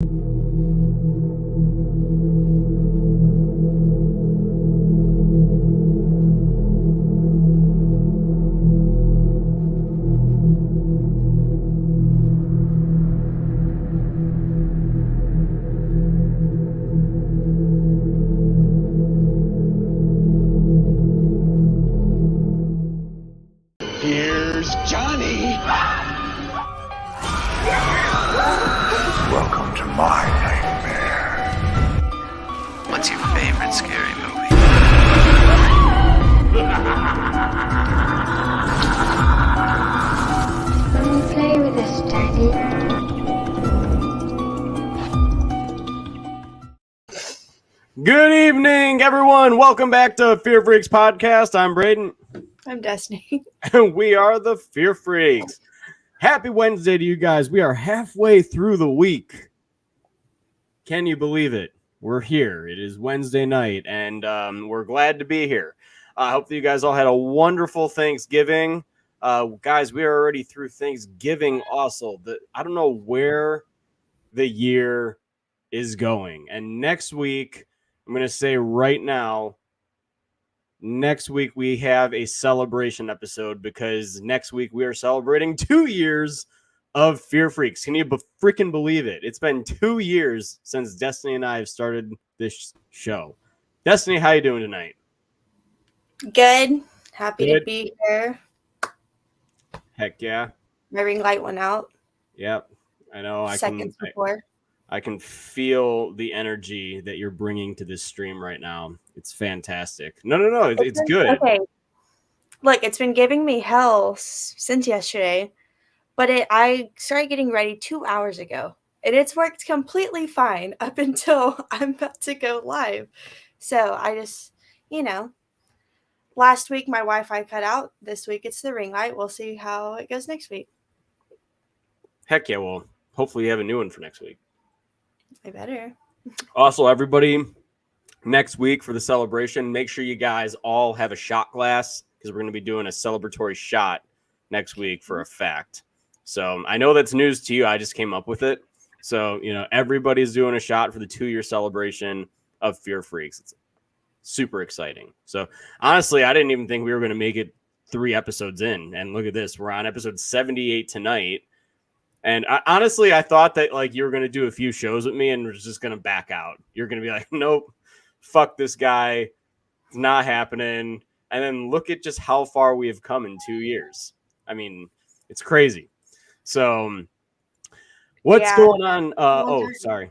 Here's Johnny. Welcome to my nightmare. What's your favorite scary movie? Let me play with this, Daddy. Good evening, everyone. Welcome back to Fear Freaks Podcast. I'm Braden. I'm Destiny. And we are the Fear Freaks. Happy Wednesday to you guys. We are halfway through the week. Can you believe it? We're here. It is Wednesday night, and we're glad to be here. I hope that you guys all had a wonderful Thanksgiving. Guys, we are already through Thanksgiving also. I don't know where the year is going. And next week, I'm going to say right now, next week we have a celebration episode because next week we are celebrating 2 years of Fear Freaks. Can you freaking believe it? It's been 2 years since Destiny and I have started this show. Destiny, how you doing tonight? Good. Happy Good. to be here. Heck yeah. My ring light went out Yep. I know. seconds before. I can feel the energy that you're bringing to this stream right now. It's fantastic. No. It's good. Okay. Look, it's been giving me hell since yesterday, but I started getting ready 2 hours ago, and it's worked completely fine up until I'm about to go live. So I just, last week my Wi-Fi cut out. This week it's the ring light. We'll see how it goes next week. Heck yeah. Well, hopefully you have a new one for next week. I better. Also, everybody, next week for the celebration, make sure you guys all have a shot glass because we're going to be doing a celebratory shot next week for a fact. So I know that's news to you. I just came up with it. So, everybody's doing a shot for the 2-year celebration of Fear Freaks. It's super exciting. So honestly, I didn't even think we were going to make it 3 episodes in. And look at this. We're on episode 78 tonight. And I thought that you were going to do a few shows with me and we're just going to back out. You're going to be like, nope, fuck this guy. It's not happening. And then look at just how far we have come in 2 years. I mean, it's crazy. So what's going on? Sorry.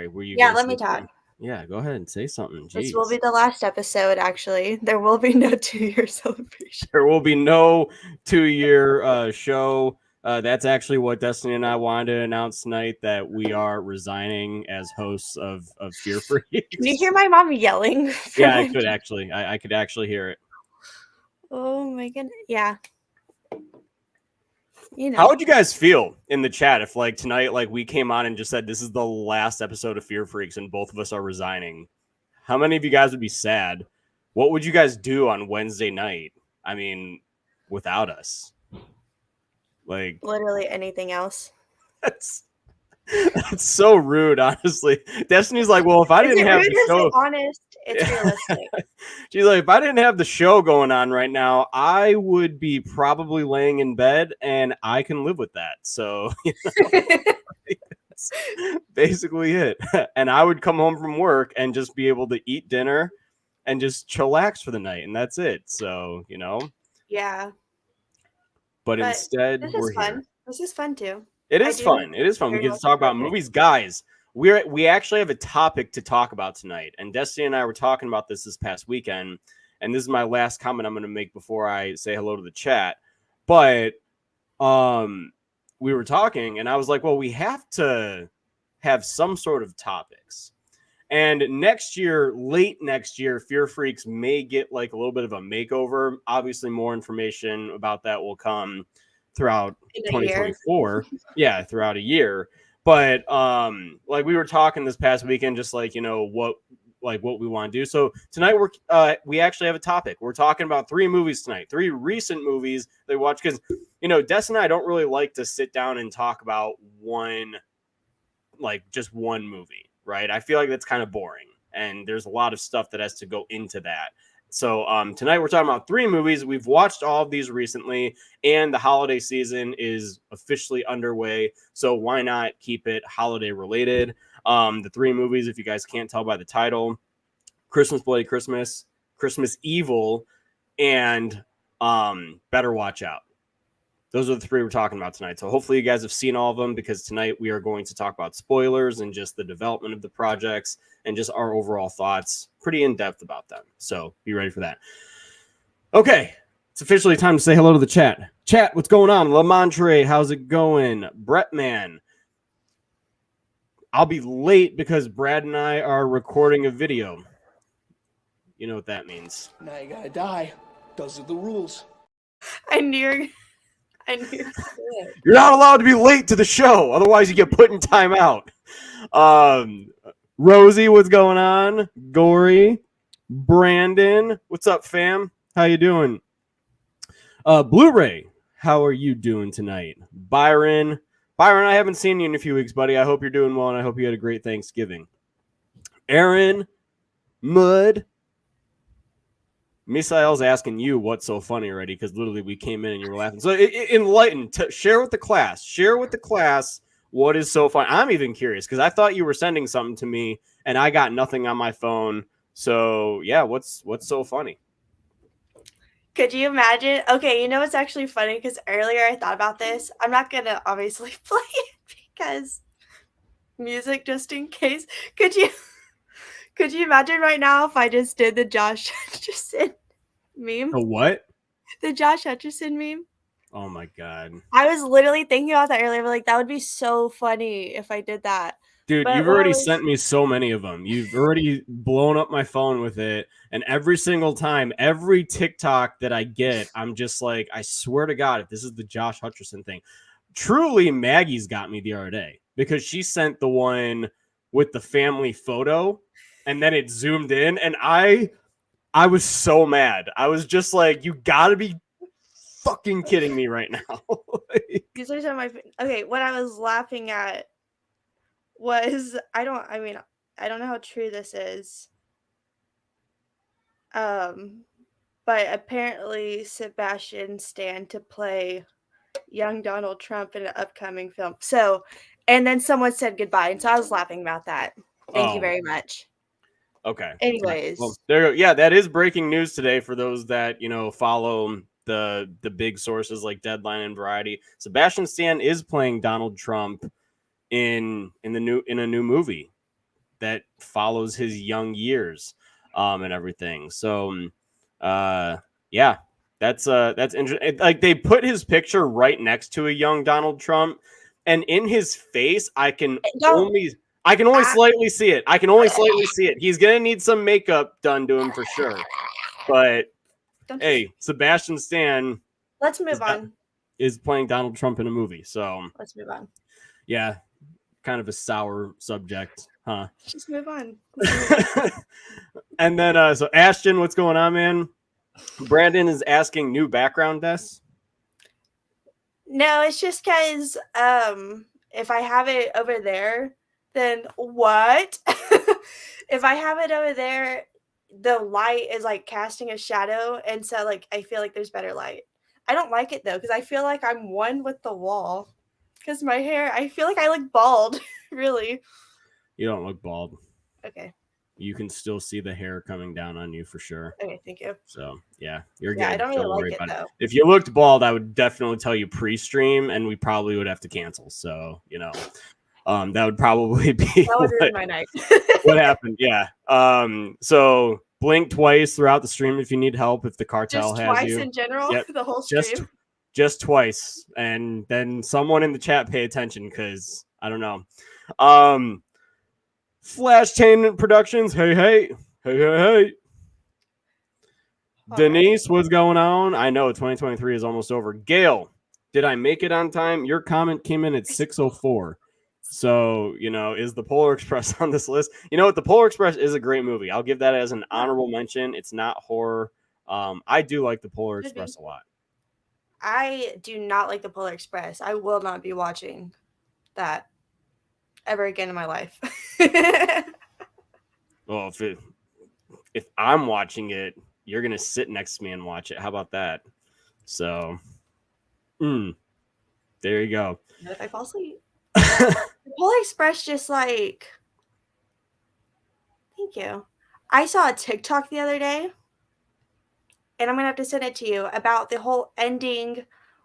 Were you? Yeah, let me talk. Yeah, go ahead and say something. Jeez. This will be the last episode, actually. There will be no 2-year celebration. There will be no 2-year show. That's actually what Destiny and I wanted to announce tonight, that we are resigning as hosts of Fear Freaks. Can you hear my mom yelling? Yeah, I could actually. I could actually hear it. Oh my goodness. Yeah. How would you guys feel in the chat if tonight we came on and just said this is the last episode of Fear Freaks and both of us are resigning? How many of you guys would be sad? What would you guys do on Wednesday night? I mean, without us? Literally anything else. That's so rude, honestly. Destiny's like, well, if I didn't have the show, honest, it's realistic. She's like, if I didn't have the show going on right now, I would be probably laying in bed, and I can live with that. So, that's basically it. And I would come home from work and just be able to eat dinner and just chillax for the night, and that's it. So, Yeah. But instead, we're here. This is fun too. It is fun. It is fun. We get to talk about movies. Guys, we actually have a topic to talk about tonight. And Destiny and I were talking about this past weekend. And this is my last comment I'm going to make before I say hello to the chat. But we were talking, and I was like, well, we have to have some sort of topics. And next year, late next year, Fear Freaks may get a little bit of a makeover. Obviously, more information about that will come throughout 2024. Yeah, throughout a year. But we were talking this past weekend, just what we want to do. So tonight we actually have a topic. We're talking about 3 movies tonight, 3 recent movies they watched, because Des and I don't really like to sit down and talk about one like just one movie, right? I feel like that's kind of boring, and there's a lot of stuff that has to go into that. So tonight we're talking about 3 movies. We've watched all of these recently, and the holiday season is officially underway. So why not keep it holiday related? The 3 movies, if you guys can't tell by the title, Christmas Bloody Christmas, Christmas Evil, and Better Watch Out. Those are the 3 we're talking about tonight. So hopefully you guys have seen all of them, because tonight we are going to talk about spoilers and just the development of the projects and just our overall thoughts, pretty in depth about them. So be ready for that. Okay, it's officially time to say hello to the chat. Chat, what's going on? Lamontre, how's it going? Brettman. I'll be late because Brad and I are recording a video. You know what that means. Now you gotta die. Those are the rules. I knew you were gonna do it. You're not allowed to be late to the show, otherwise you get put in timeout. Rosie, what's going on? Gory, Brandon, what's up, fam? How you doing? Blu-ray, how are you doing tonight? Byron, I haven't seen you in a few weeks, buddy. I hope you're doing well, and I hope you had a great Thanksgiving. Aaron, Mud. Misael's asking you what's so funny already, because literally we came in and you were laughing. So enlighten, share with the class. Share with the class what is so funny. I'm even curious, because I thought you were sending something to me and I got nothing on my phone. So yeah, what's so funny? Could you imagine? Okay, you know what's actually funny? Because earlier I thought about this. I'm not gonna obviously play it because music, just in case. Could you imagine right now if I just did the Josh Hutcherson meme? The what? The Josh Hutcherson meme. Oh my god, I was literally thinking about that earlier. But like, that would be so funny if I did that. dude! But You've what I already was- sent me so many of them. You've already blown up my phone with it, and every single time, every TikTok that I get, I'm just like, I swear to God, if this is the Josh Hutcherson thing. Truly, Maggie's got me the other day, because she sent the one with the family photo, and then it zoomed in, and I was so mad. I was just like, you gotta be fucking kidding me right now. These are some of my. Okay, what I was laughing at was I don't know how true this is. But apparently Sebastian Stan to play young Donald Trump in an upcoming film. So, and then someone said goodbye, and so I was laughing about that. Thank you very much. Okay. Anyways, well, there. Yeah, that is breaking news today for those that follow the big sources like Deadline and Variety. Sebastian Stan is playing Donald Trump in a new movie that follows his young years and everything. So yeah, that's interesting. Like, they put his picture right next to a young Donald Trump, and in his face I can only slightly see it. He's gonna need some makeup done to him for sure. But hey, Sebastian Stan let's move on. Is playing Donald Trump in a movie. So Let's move on. yeah, kind of a sour subject, huh? Just move on. And then so Ashton, what's going on, man? Brandon is asking new background desks. No, it's just because if I have it over there, then what? If I have it over there, the light is like casting a shadow, and so like I feel like there's better light. I don't like it though, because I feel like I'm one with the wall. Because my hair, I feel like I look bald. Really. You don't look bald. Okay. You can still see the hair coming down on you for sure. Okay, thank you. So yeah, you're good. Yeah, I don't really worry like it about though. If you looked bald, I would definitely tell you pre-stream, and we probably would have to cancel. So that would probably be That would ruin my night. what happened. Yeah. So blink twice throughout the stream if you need help. If the cartel Just has twice you, in general, Yep. the whole stream. just twice, and then someone in the chat pay attention, because I don't know. Flashtainment Productions. Hey. Denise, what's going on? I know 2023 is almost over. Gail, did I make it on time? Your comment came in at 6:04. So, is the Polar Express on this list? You know what? The Polar Express is a great movie. I'll give that as an honorable mention. It's not horror. I do like the Polar Express a lot. I do not like the Polar Express. I will not be watching that. ever again in my life. Well, if I'm watching it, you're gonna sit next to me and watch it. How about that? So, there you go. What if I fall asleep? The Polar Express just like, thank you. I saw a TikTok the other day, and I'm gonna have to send it to you about the whole ending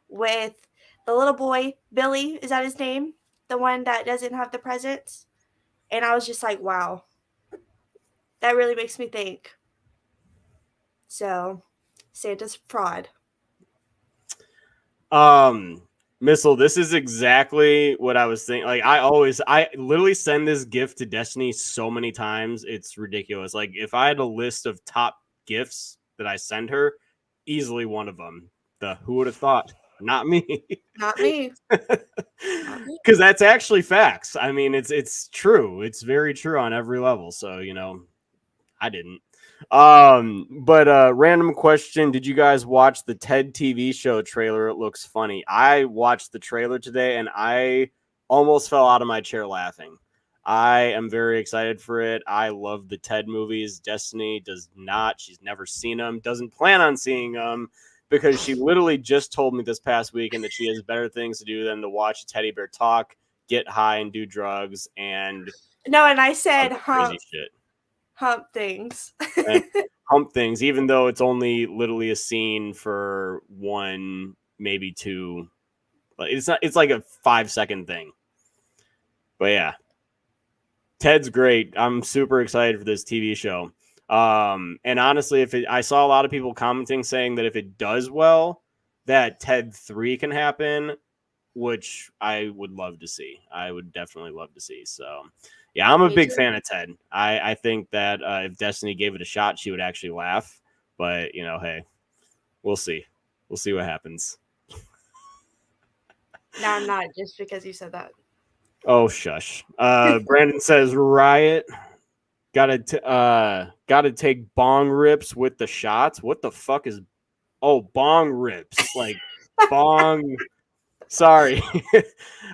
with the little boy, Billy, is that his name? The one that doesn't have the presents. And I was just like, wow, that really makes me think. So, Santa's fraud. Missile, this is exactly what I was thinking. Like, I literally send this gift to Destiny so many times. It's ridiculous. Like, if I had a list of top gifts that I send her, easily one of them. Who would have thought? Not me. Not me. Because that's actually facts. I mean, it's true. It's very true on every level. So, I didn't. But random question. Did you guys watch the TED TV show trailer? It looks funny. I watched the trailer today and I almost fell out of my chair laughing. I am very excited for it. I love the TED movies. Destiny does not. She's never seen them, doesn't plan on seeing them because she literally just told me this past weekend that she has better things to do than to watch a teddy bear talk, get high and do drugs and no, and I said crazy shit. Hump things. And hump things, even though it's only literally a scene for one, maybe two. It's like a 5-second thing. But yeah. Ted's great. I'm super excited for this TV show. And honestly, I saw a lot of people commenting saying that if it does well, that Ted 3 can happen, which I would love to see. I would definitely love to see. So yeah, I'm a big fan of Ted. I think that if Destiny gave it a shot, she would actually laugh. But, hey, we'll see. We'll see what happens. No, I'm not, just because you said that. Oh, shush. Brandon says, Riot. Gotta take bong rips with the shots. What the fuck is... Oh, bong rips. Like, bong... Sorry.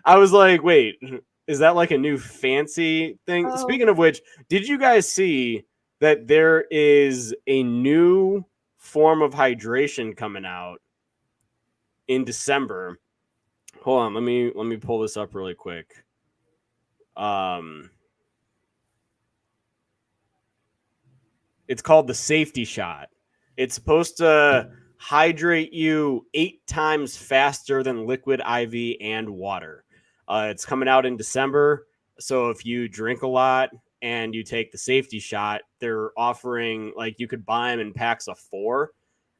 I was like, wait... Is that like a new fancy thing? Oh. Speaking of which, did you guys see that there is a new form of hydration coming out in December? Hold on, let me pull this up really quick. It's called the safety shot. It's supposed to hydrate you 8 times faster than liquid IV and water. It's coming out in December. So if you drink a lot and you take the safety shot, they're offering, like, you could buy them in packs of 4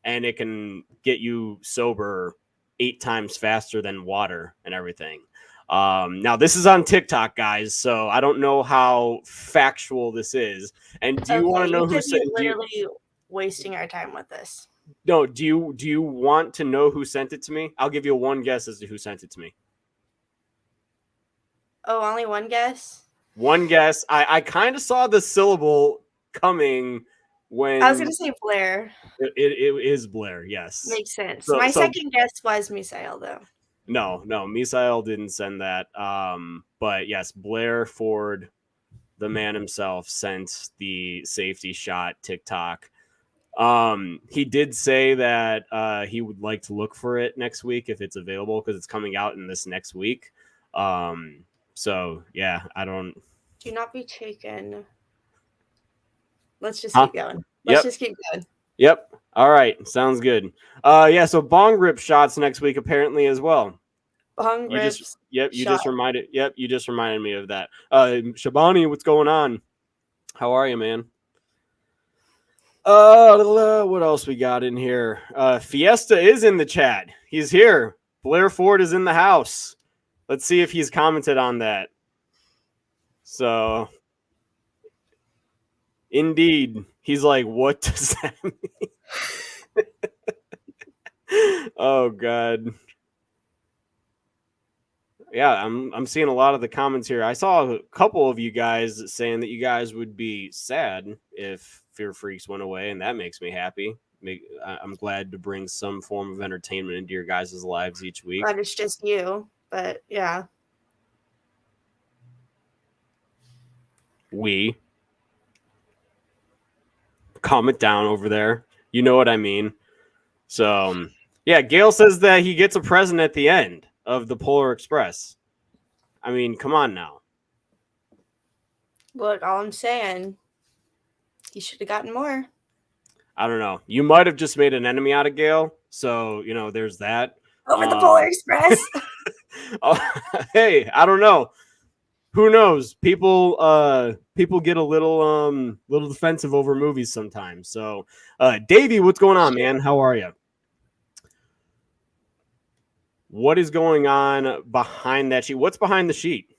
and it can get you sober 8 times faster than water and everything. Now this is on TikTok, guys, so I don't know how factual this is. And do you want to know who sent it? Literally wasting our time with this. No, do you want to know who sent it to me? I'll give you one guess as to who sent it to me. Oh, only one guess? One guess. I kind of saw the syllable coming when... I was going to say Blair. It is Blair, yes. Makes sense. My second guess was Misael, though. No, Misael didn't send that. But yes, Blair Ford, the man himself, sent the safety shot TikTok. He did say that he would like to look for it next week if it's available, because it's coming out in this next week. So yeah, I don't... Do not be taken. Let's just keep going. Let's just keep going. Yep. All right. Sounds good. Yeah. So bong rip shots next week apparently as well. Bong rips. You just reminded me of that. Shabani, what's going on? How are you, man? What else we got in here? Fiesta is in the chat. He's here. Blair Ford is in the house. Let's see if he's commented on that. So, indeed, he's like, what does that mean? Oh, God. Yeah, I'm seeing a lot of the comments here. I saw a couple of you guys saying that you guys would be sad if Fear Freaks went away, and that makes me happy. I'm glad to bring some form of entertainment into your guys' lives each week. Glad it's just you, but yeah. We. Calm it down over there. You know what I mean. So, yeah, Gail says that he gets a present at the end of the Polar Express. I mean, come on now. Look, all I'm saying, he should have gotten more. I don't know. You might have just made an enemy out of Gail. So, there's that. Over the Polar Express. Hey, I don't know. Who knows? People get a little defensive over movies sometimes. So, Davey, what's going on, man? How are you? What is going on behind that sheet? What's behind the sheet?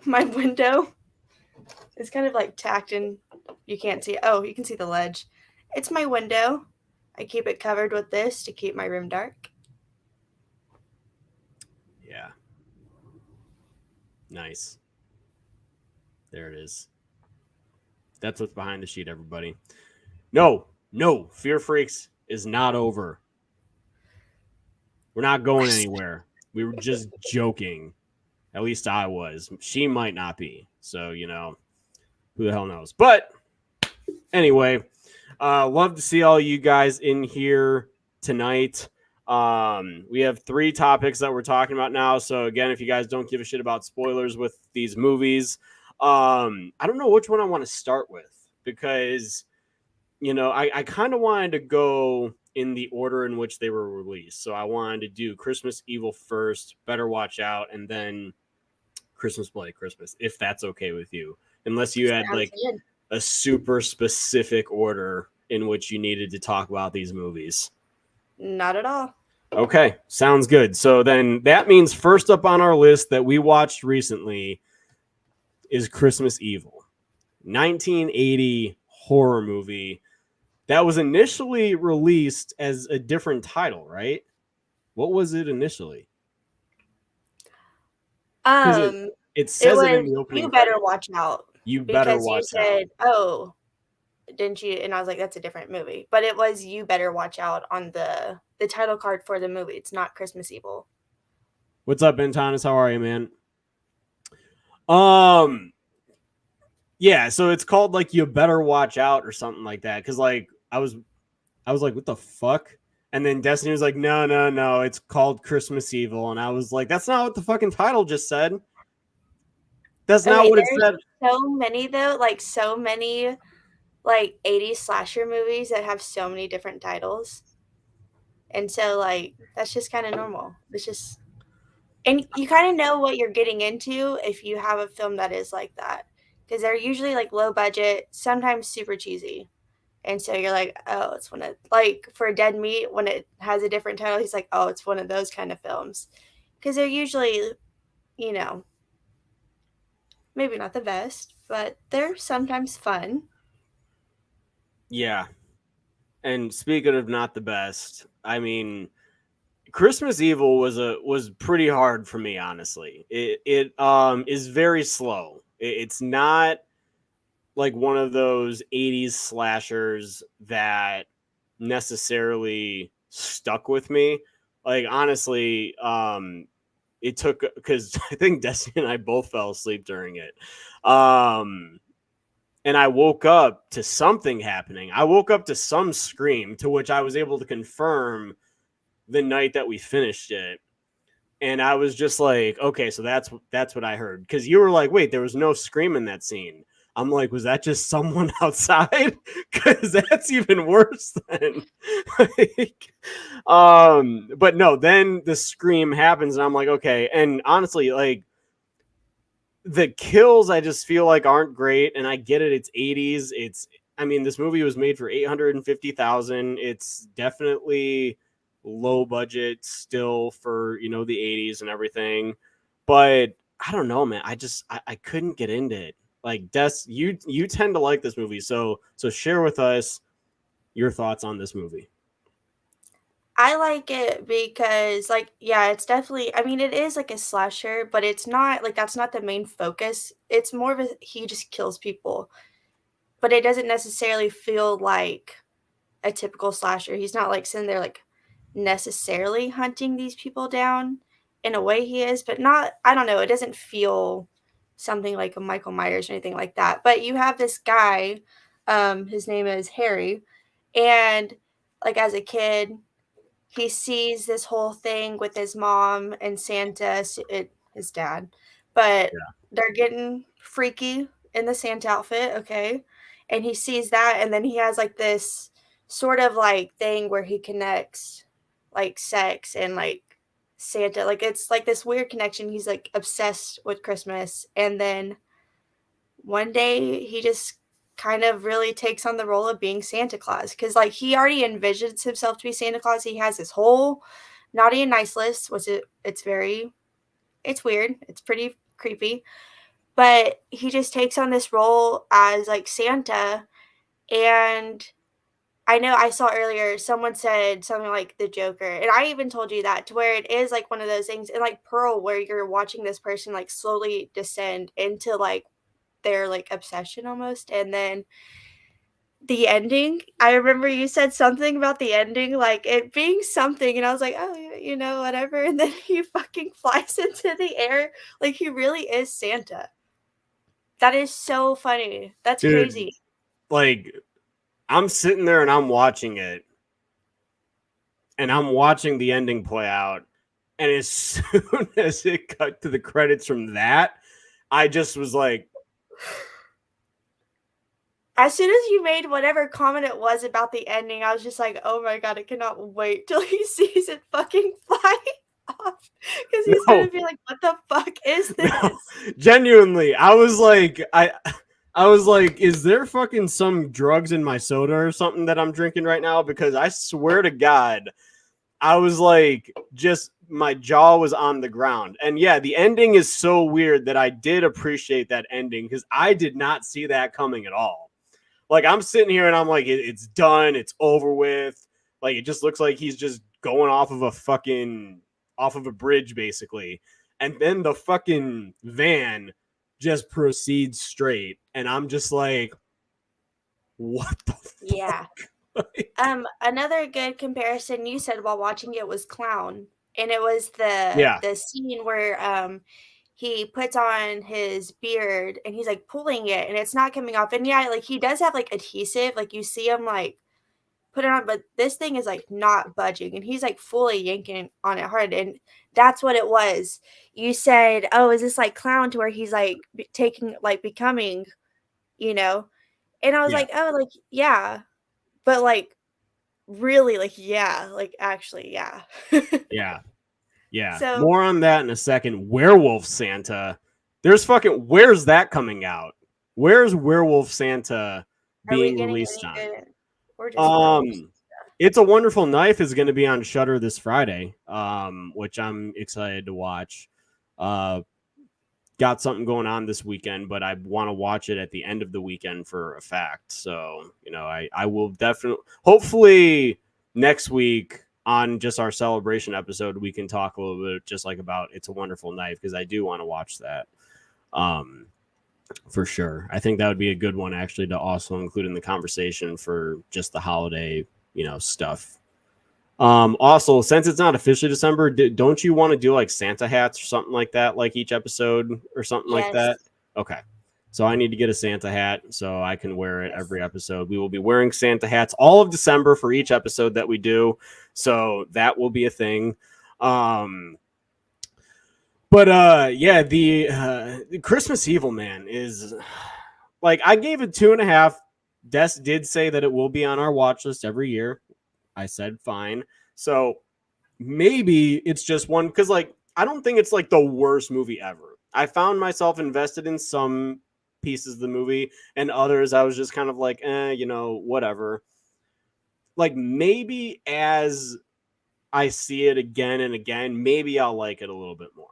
My window. It's kind of like tacked in. You can't see. Oh, you can see the ledge. It's my window. I keep it covered with this to keep my room dark. Yeah. Nice. There it is. That's what's behind the sheet, everybody. No, Fear Freaks is not over. We're not going anywhere. We were just joking. At least I was. She might not be. So, who the hell knows? But anyway, love to see all you guys in here tonight. We have 3 topics that we're talking about now. So again, if you guys don't give a shit about spoilers with these movies, I don't know which one I want to start with because, I kind of wanted to go in the order in which they were released. So I wanted to do Christmas Evil first, Better Watch Out, and then Christmas Bloody Christmas, if that's okay with you. Unless you had like a super specific order in which you needed to talk about these movies. Not at all. Okay, sounds good. So then that means first up on our list that we watched recently is Christmas Evil, 1980 horror movie that was initially released as a different title, right? What was it initially? It says it in the opening. You Better Watch Out. You Better Watch Out. Because you said, oh, didn't you? And I was like, that's a different movie. But it was You Better Watch Out on the title card for the movie. It's not Christmas Evil. What's up, Bentonis? How are you, man? Yeah, so it's called like You Better Watch Out or something like that. Cause like I was like, what the fuck? And then Destiny was like, no, it's called Christmas Evil. And I was like, that's not what the fucking title just said. That's not what it said. So many though, like so many like 80s slasher movies that have so many different titles. And so like that's just kind of normal. It's just, and you kind of know what you're getting into if you have a film that is like that. Because they're usually like low budget, sometimes super cheesy. And so you're like, oh, it's one of, like for Dead Meat, when it has a different title, he's like, oh, it's one of those kind of films. Because they're usually, maybe not the best, but they're sometimes fun. Yeah. And speaking of not the best, I mean, Christmas Evil was pretty hard for me, honestly. It is very slow. It's not like one of those 80s slashers that necessarily stuck with me. Like honestly, it took, because I think Destiny and I both fell asleep during it. And I woke up to something happening. I woke up to some scream, to which I was able to confirm the night that we finished it. And I was just like, okay, so that's what I heard. Because you were like, wait, there was no scream in that scene. I'm like, was that just someone outside? Because that's even worse than but no, then the scream happens and I'm like, okay. And honestly, like the kills I just feel like aren't great. And I get it, it's 80s. This movie was made for $850,000. It's definitely low budget still for the 80s and everything. But I don't know, man. I couldn't get into it. Like Des, you tend to like this movie, so share with us your thoughts on this movie. I like it because, like, yeah, it's definitely, it is like a slasher, but it's not, like, that's not the main focus. It's more of he just kills people. But it doesn't necessarily feel like a typical slasher. He's not, like, sitting there, like, necessarily hunting these people down. In a way he is, but not, I don't know, it doesn't feel something like a Michael Myers or anything like that. But you have this guy, his name is Harry, and like as a kid, he sees this whole thing with his mom and Santa, his dad, but Yeah. they're getting freaky in the Santa outfit, okay? And he sees that, and then he has like this sort of like thing where he connects like sex and like Santa. Like it's like this weird connection. He's like obsessed with Christmas. And then one day he just kind of really takes on the role of being Santa Claus because like he already envisions himself to be Santa Claus. He has this whole naughty and nice list, it's weird. It's pretty creepy. But he just takes on this role as like Santa. And I know I saw earlier someone said something like the Joker, and I even told you that, to where it is like one of those things, and like Pearl, where you're watching this person like slowly descend into like their like obsession almost. And then the ending, I remember you said something about the ending, like it being something, and I was like, oh, whatever. And then he fucking flies into the air like he really is Santa. That is so funny. That's Dude, crazy. like, I'm sitting there and I'm watching it, and I'm watching the ending play out, and as soon as it cut to the credits from that, I just was like, as soon as you made whatever comment it was about the ending, I was just like, oh my god, I cannot wait till he sees it fucking fly off. Because he's No. gonna be like, what the fuck is this? no, genuinely, I was like, is there fucking some drugs in my soda or something that I'm drinking right now? Because I swear to God, I was like, just my jaw was on the ground. And yeah, the ending is so weird that I did appreciate that ending because I did not see that coming at all. Like, I'm sitting here and I'm like, it's done. It's over with. Like, it just looks like he's just going off of a bridge, basically. And then the fucking van just proceeds straight. And I'm just like, what the fuck? Yeah. Another good comparison you said while watching it was Clown. And it was the scene where he puts on his beard and he's like pulling it and it's not coming off. And yeah, like he does have like adhesive, like you see him like put it on, but this thing is like not budging and he's like fully yanking on it hard. And that's what it was. You said, oh, is this like Clown, to where he's like becoming, and I was like, oh, like, yeah, but like really, like, yeah, like actually, yeah. Yeah. So More on that in a second. Werewolf Santa. Where's that coming out? Where's Werewolf Santa being released on? We're just It's a Wonderful Knife is going to be on Shudder this Friday, which I'm excited to watch. Got something going on this weekend, but I want to watch it at the end of the weekend for a fact. So, I will definitely, hopefully next week on just our celebration episode, we can talk a little bit just like about It's a Wonderful Knife, because I do want to watch that. For sure. I think that would be a good one actually to also include in the conversation for just the holiday, stuff. Also, since it's not officially December, don't you want to do like Santa hats or something like that, like each episode or something like that? Okay. So I need to get a Santa hat so I can wear it every episode. We will be wearing Santa hats all of December for each episode that we do. So that will be a thing. The Christmas Evil, man, is like, I gave it 2.5. Des did say that it will be on our watch list every year. I said fine. So maybe it's just one, because like I don't think it's like the worst movie ever. I found myself invested in some pieces of the movie, and others I was just kind of like, whatever. Like, maybe as I see it again and again, maybe I'll like it a little bit more.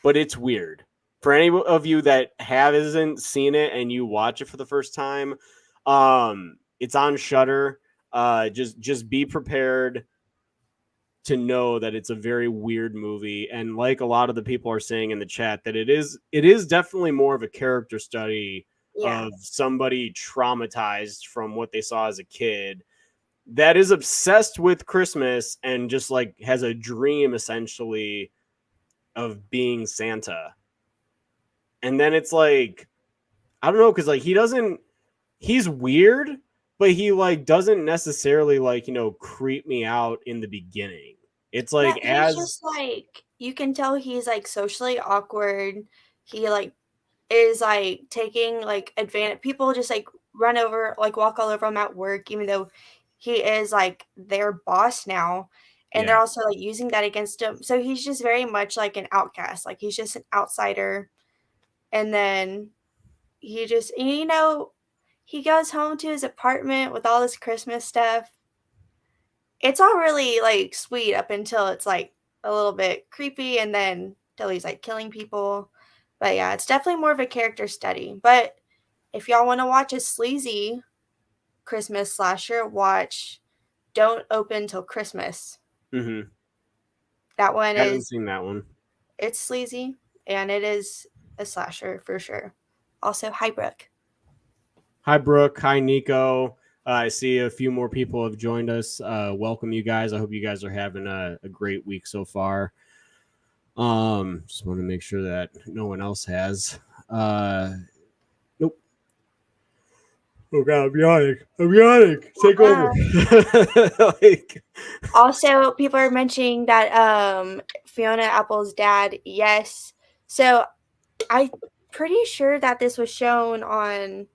But it's weird. For any of you that hasn't seen it and you watch it for the first time, it's on Shudder. Just be prepared to know that it's a very weird movie, and like a lot of the people are saying in the chat, that it is definitely more of a character study of somebody traumatized from what they saw as a kid that is obsessed with Christmas and just like has a dream essentially of being Santa. And then it's like, I don't know, because like he's weird, but he like doesn't necessarily like, creep me out in the beginning. It's Yeah, like he's just like, you can tell he's like socially awkward. He like is like taking like advantage. People just like run over, like walk all over him at work, even though he is like their boss now. And they're Yeah. also like using that against him. So he's just very much like an outcast. Like he's just an outsider. And then he just, he goes home to his apartment with all this Christmas stuff. It's all really like sweet up until it's like a little bit creepy, and then till he's like killing people. But yeah, it's definitely more of a character study. But if y'all want to watch a sleazy Christmas slasher, watch Don't Open Till Christmas. Mm-hmm. That one I haven't is, seen that one. it's sleazy, and it is a slasher for sure. Also, hi Brooke. Hi, Brooke. Hi, Nico. I see a few more people have joined us. Welcome, you guys. I hope you guys are having a great week so far. Just want to make sure that no one else has. Nope. Oh God, I'm yawning. Take over. Like, Also, people are mentioning that Fiona Apple's dad, yes. So I'm pretty sure that this was shown on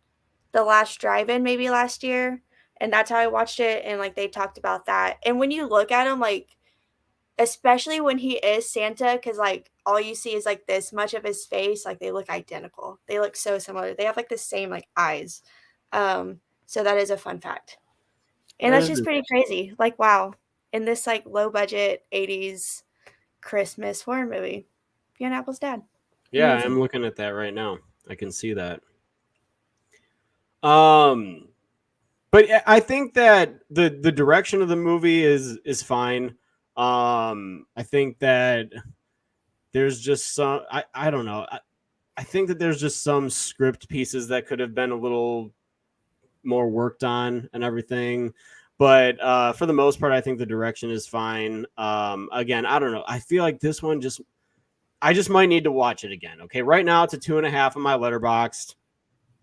the last drive-in maybe last year, and that's how I watched it, and like they talked about that. And when you look at him, like especially when he is Santa, because like all you see is like this much of his face, like they look identical. They look so similar. They have like the same like eyes. So that is a fun fact. And that's just pretty crazy. Like, wow. In this like low budget 80s Christmas horror movie. Fiona Apple's dad. yeah, Amazing. I'm looking at that right now. I can see that. But I think that the direction of the movie is fine. I think that there's just some I don't know. I think that there's just some script pieces that could have been a little more worked on and everything. But for the most part, I think the direction is fine. Again, I don't know. I feel like this one I just might need to watch it again. Okay, right now it's a 2.5 on my Letterboxd.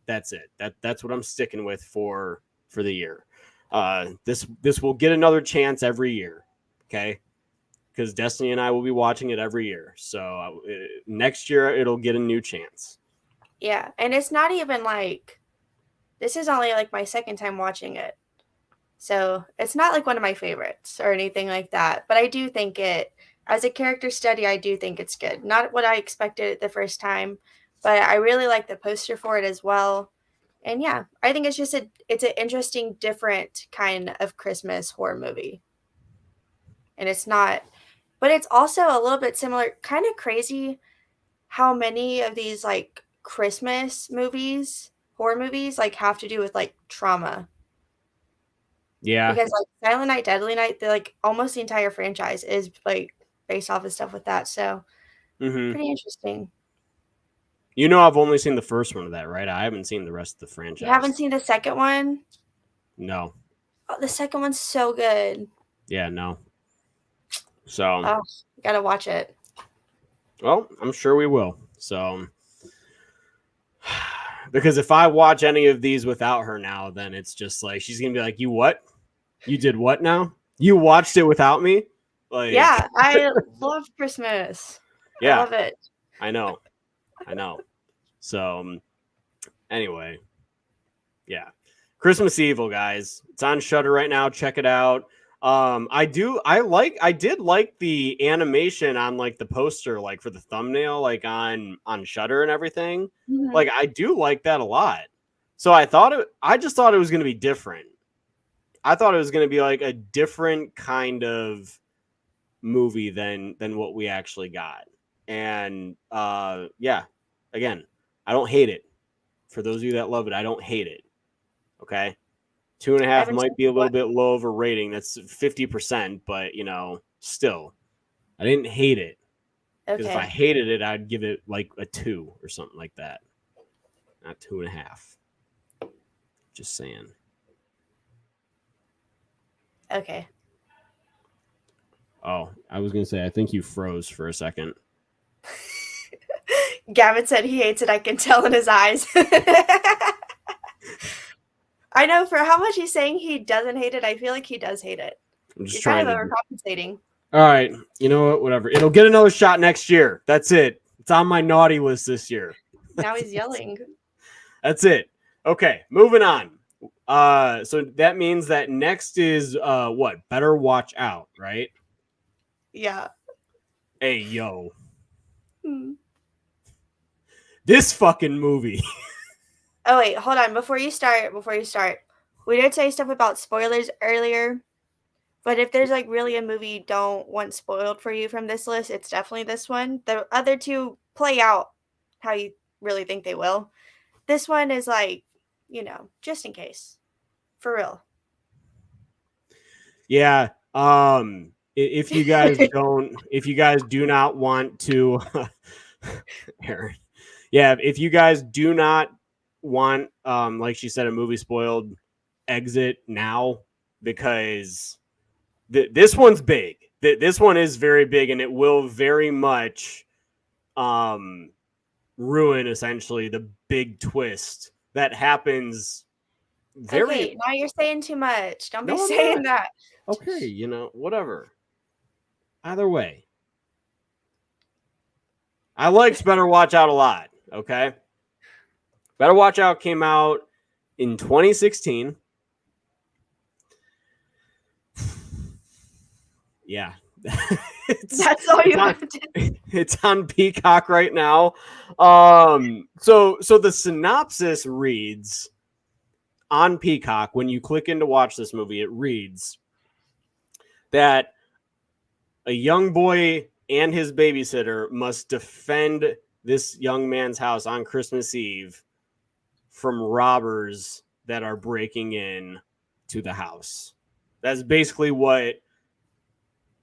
That's it. That's what I'm sticking with for the year. This will get another chance every year. Okay, because Destiny and I will be watching it every year. So next year it'll get a new chance. Yeah. And it's not even like, this is only like my second time watching it. So it's not like one of my favorites or anything like that. But I do think it, as a character study, I do think it's good. Not what I expected the first time, but I really like the poster for it as well. And yeah, I think it's an interesting, different kind of Christmas horror movie. And it's not, but it's also a little bit similar, kind of crazy how many of these like Christmas movies, horror movies, like have to do with like trauma. Yeah. Because like Silent Night, Deadly Night, they're like almost the entire franchise is like based off of stuff with that. So pretty interesting. I've only seen the first one of that, right? I haven't seen the rest of the franchise. You haven't seen the second one? No. Oh, the second one's so good. Yeah, no. So, Oh, you gotta watch it. well, I'm sure we will. So, because if I watch any of these without her now, then it's just like she's gonna be like, "You what? You did what now? You watched it without me?" Like, Yeah, I love Christmas. Yeah, I love it. I know. So, anyway, yeah, Christmas Evil, guys. It's on Shudder right now. Check it out. I did like the animation on like the poster, like for the thumbnail, like on Shudder and everything. Mhm. Like I do like that a lot. So I just thought it was going to be different. I thought it was going to be like a different kind of movie than what we actually got. And yeah, again, I don't hate it. For those of you that love it, I don't hate it. Okay. 2.5 might be a little bit low of a rating. That's 50%, but still, I didn't hate it. Because if I hated it, I'd give it like a 2 or something like that. Not 2.5. Just saying. Okay. Oh, I was gonna say I think you froze for a second. Gavin said he hates it. I can tell in his eyes. I know for how much he's saying he doesn't hate it, I feel like he does hate it. I'm just You're trying kind of to. overcompensating. All right, you know what? Whatever. It'll get another shot next year. That's it. It's on my naughty list this year. Now he's yelling. That's it. Okay, moving on. So that means that next is what? Better Watch Out, right? Yeah. Hey, yo. Hmm. This fucking movie. Oh wait, hold on. Before you start, we did say stuff about spoilers earlier. But if there's like really a movie you don't want spoiled for you from this list, it's definitely this one. The other two play out how you really think they will. This one is like, just in case. For real. Yeah. If you guys do not want to Aaron. Yeah, if you guys do not want like she said, a movie spoiled, exit now, because this one's big. This one is very big, and it will very much ruin essentially the big twist that happens. Okay, now you're saying too much. Don't be saying that. Okay, whatever. Either way, I liked Better Watch Out a lot. Okay, Better Watch Out came out in 2016. Yeah. That's all you have to do. It's on Peacock right now. So the synopsis reads on Peacock, when you click in to watch this movie, it reads that a young boy and his babysitter must defend this young man's house on Christmas Eve from robbers that are breaking in to the house. That's basically what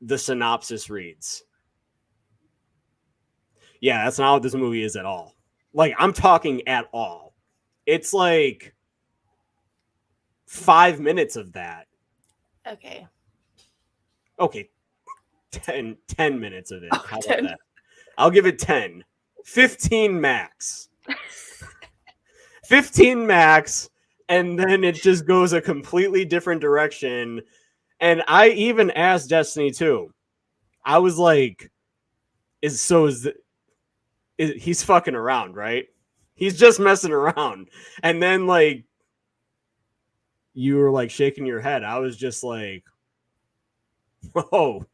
the synopsis reads. Yeah, that's not what this movie is at all. Like, I'm talking at all. It's like 5 minutes of that. Okay. Okay. 10 minutes of it. Oh, How 10. about that? I'll give it 10. 15 max. 15 max, and then it just goes a completely different direction. And I even asked Destiny too. I was like, he's fucking around, right? He's just messing around. And then like you were like shaking your head. I was just like, whoa.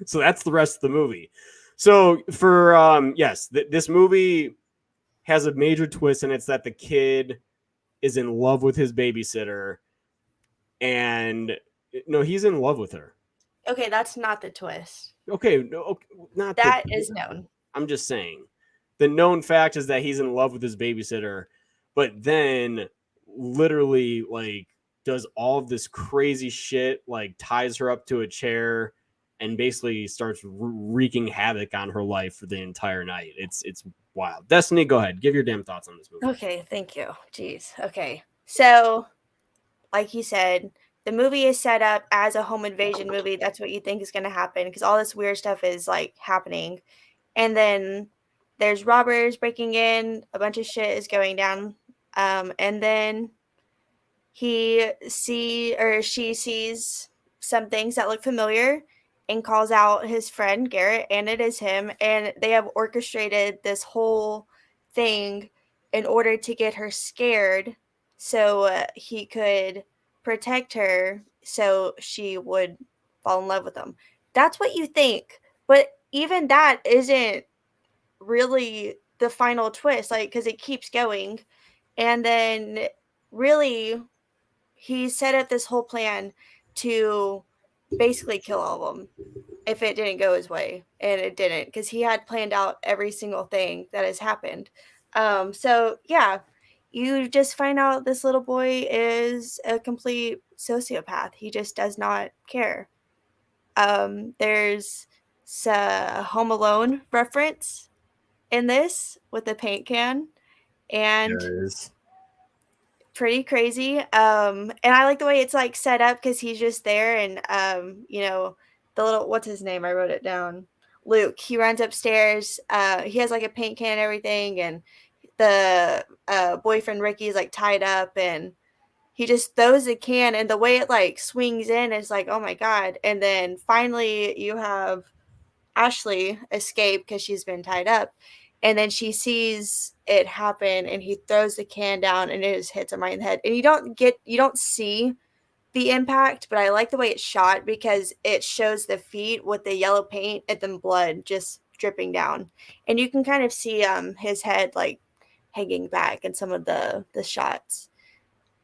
So that's the rest of the movie. So for yes, this movie has a major twist, and it's that the kid is in love with his babysitter, and no, he's in love with her. Okay, that's not the twist. Okay, no, not that is known. I'm just saying, the known fact is that he's in love with his babysitter, but then literally like does all of this crazy shit, like ties her up to a chair and basically starts wreaking havoc on her life for the entire night. It's wild. Destiny, go ahead. Give your damn thoughts on this movie. Okay, thank you. Jeez. Okay. So, like you said, the movie is set up as a home invasion movie. That's what you think is going to happen because all this weird stuff is like happening. And then there's robbers breaking in, a bunch of shit is going down. And then she sees some things that look familiar and calls out his friend Garrett, and it is him. And they have orchestrated this whole thing in order to get her scared so he could protect her so she would fall in love with him. That's what you think. But even that isn't really the final twist, like, because it keeps going. And then really he set up this whole plan to basically kill all of them if it didn't go his way, and it didn't, because he had planned out every single thing that has happened. So yeah, you just find out this little boy is a complete sociopath. He just does not care. There's a Home Alone reference in this with the paint can, and There it is. pretty crazy. And I like the way it's like set up because he's just there, and the little, what's his name? I wrote it down. Luke. He runs upstairs. He has like a paint can and everything, and the boyfriend Ricky is like tied up, and he just throws the can, and the way it like swings in is like, oh my god. And then finally you have Ashley escape because she's been tied up, and then she sees it happen, and he throws the can down, and it just hits him right in the head. And you don't see the impact, but I like the way it's shot because it shows the feet with the yellow paint and then blood just dripping down, and you can kind of see his head like hanging back in some of the shots.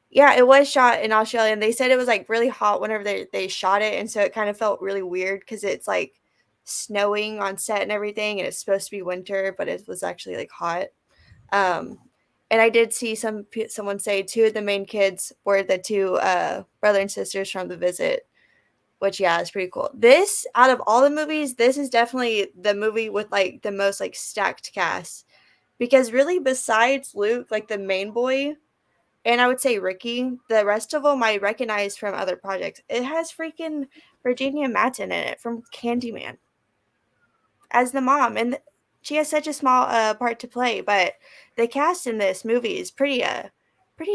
Yeah, it was shot in Australia, and they said it was like really hot whenever they shot it, and so it kind of felt really weird because it's like snowing on set and everything, and it's supposed to be winter, but it was actually like hot. Um, and I did see someone say two of the main kids were the two brother and sisters from The Visit, which yeah, is pretty cool. This out of all the movies, this is definitely the movie with like the most like stacked cast because really besides Luke, like the main boy, and I would say Ricky, the rest of them I recognize from other projects. It has freaking Virginia Madsen in it from Candyman as the mom, and she has such a small part to play. But the cast in this movie is pretty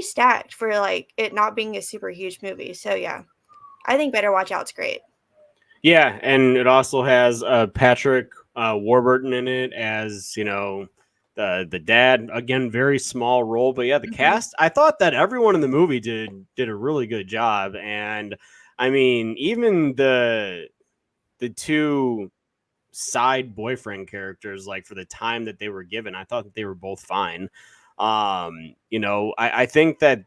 stacked for like it not being a super huge movie. So yeah, I think Better Watch Out's great. Yeah, and it also has Patrick Warburton in it as the dad. Again, very small role, but yeah, the cast. I thought that everyone in the movie did a really good job, and I mean, even the two side boyfriend characters, like for the time that they were given, I thought that they were both fine. I think that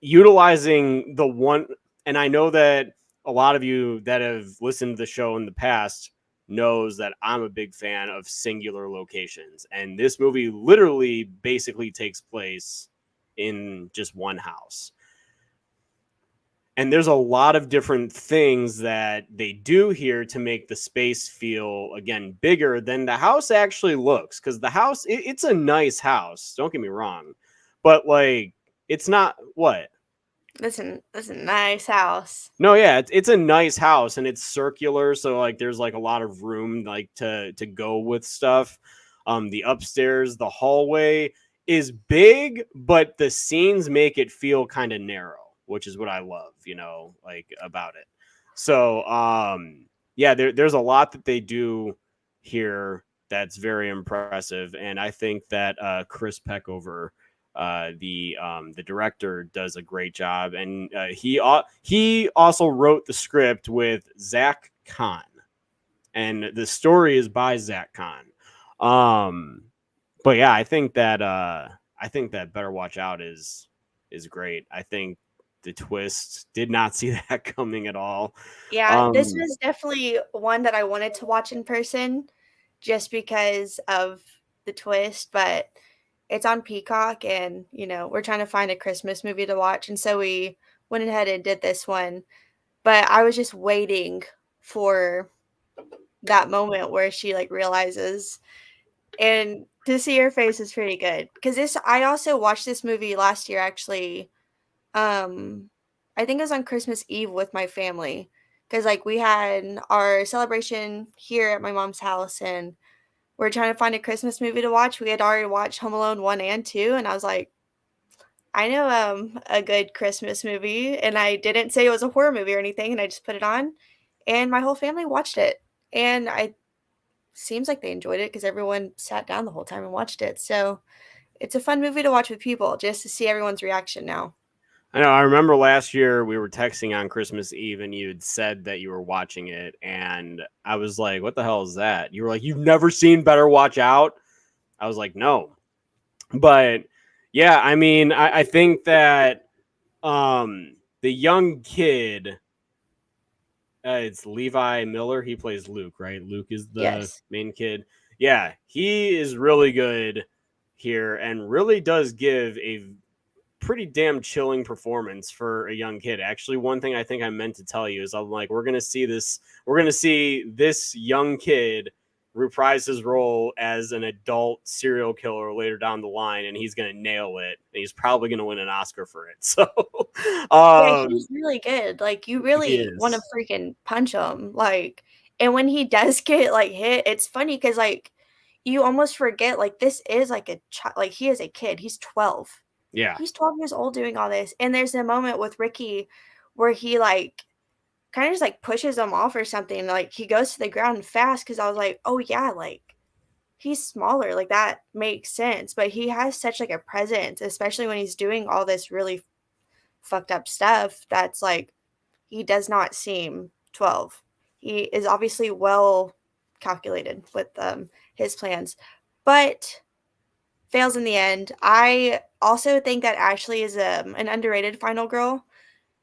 utilizing the one, and I know that a lot of you that have listened to the show in the past knows that I'm a big fan of singular locations, and this movie literally basically takes place in just one house. And there's a lot of different things that they do here to make the space feel, again, bigger than the house actually looks. Because the house, it's a nice house. Don't get me wrong. But, like, it's not what? That's a nice house. No, yeah, it's a nice house, and it's circular. So, like, there's, like, a lot of room, like, to go with stuff. The upstairs, the hallway is big, but the scenes make it feel kind of narrow, which is what I love, like about it. So, yeah, there's a lot that they do here that's very impressive, and I think that Chris Peckover, the director, does a great job, and he also wrote the script with Zach Kahn, and the story is by Zach Kahn. But yeah, I think that Better Watch Out is great. I think the twist, did not see that coming at all. Yeah, this was definitely one that I wanted to watch in person just because of the twist, but it's on Peacock, and we're trying to find a Christmas movie to watch, and so we went ahead and did this one. But I was just waiting for that moment where she like realizes, and to see her face is pretty good because I also watched this movie last year actually. I think it was on Christmas Eve with my family because like we had our celebration here at my mom's house, and we're trying to find a Christmas movie to watch. We had already watched Home Alone 1 and 2, and I was like, I know a good Christmas movie, and I didn't say it was a horror movie or anything, and I just put it on, and my whole family watched it, and I seems like they enjoyed it because everyone sat down the whole time and watched it. So it's a fun movie to watch with people just to see everyone's reaction now. I know. I remember last year we were texting on Christmas Eve, and you'd said that you were watching it, and I was like, "What the hell is that?" You were like, "You've never seen Better Watch Out?" I was like, "No," but yeah, I mean, I think that the young kid, it's Levi Miller. He plays Luke, right? Luke is the main kid. Yeah, he is really good here, and really does give a pretty damn chilling performance for a young kid. Actually, one thing I think I meant to tell you is I'm like, we're going to see this young kid reprise his role as an adult serial killer later down the line, and he's going to nail it. And he's probably going to win an Oscar for it. So, yeah, he's really good. Like, you really want to freaking punch him. Like, And when he does get like hit, it's funny because like you almost forget like this is like a child, like he is a kid. He's 12. Yeah. He's 12 years old doing all this. And there's a moment with Ricky where he like kind of just like pushes him off or something. Like he goes to the ground fast because I was like, oh yeah, like he's smaller. Like that makes sense. But he has such like a presence, especially when he's doing all this really fucked up stuff. That's like he does not seem 12. He is obviously well calculated with his plans, but fails in the end. I also think that Ashley is an underrated final girl.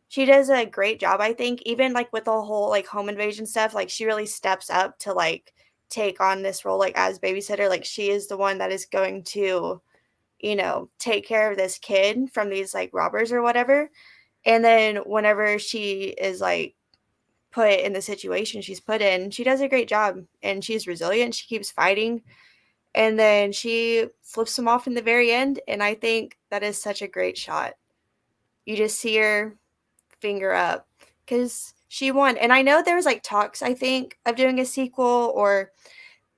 She does a great job, I think, even like with the whole like home invasion stuff. Like she really steps up to like take on this role like as babysitter. Like she is the one that is going to, you know, take care of this kid from these like robbers or whatever. And then whenever she is like put in the situation she's put in, she does a great job and she's resilient. She keeps fighting. And then she flips him off in the very end. And I think that is such a great shot. You just see her finger up because she won. And I know there was like talks, I think, of doing a sequel, or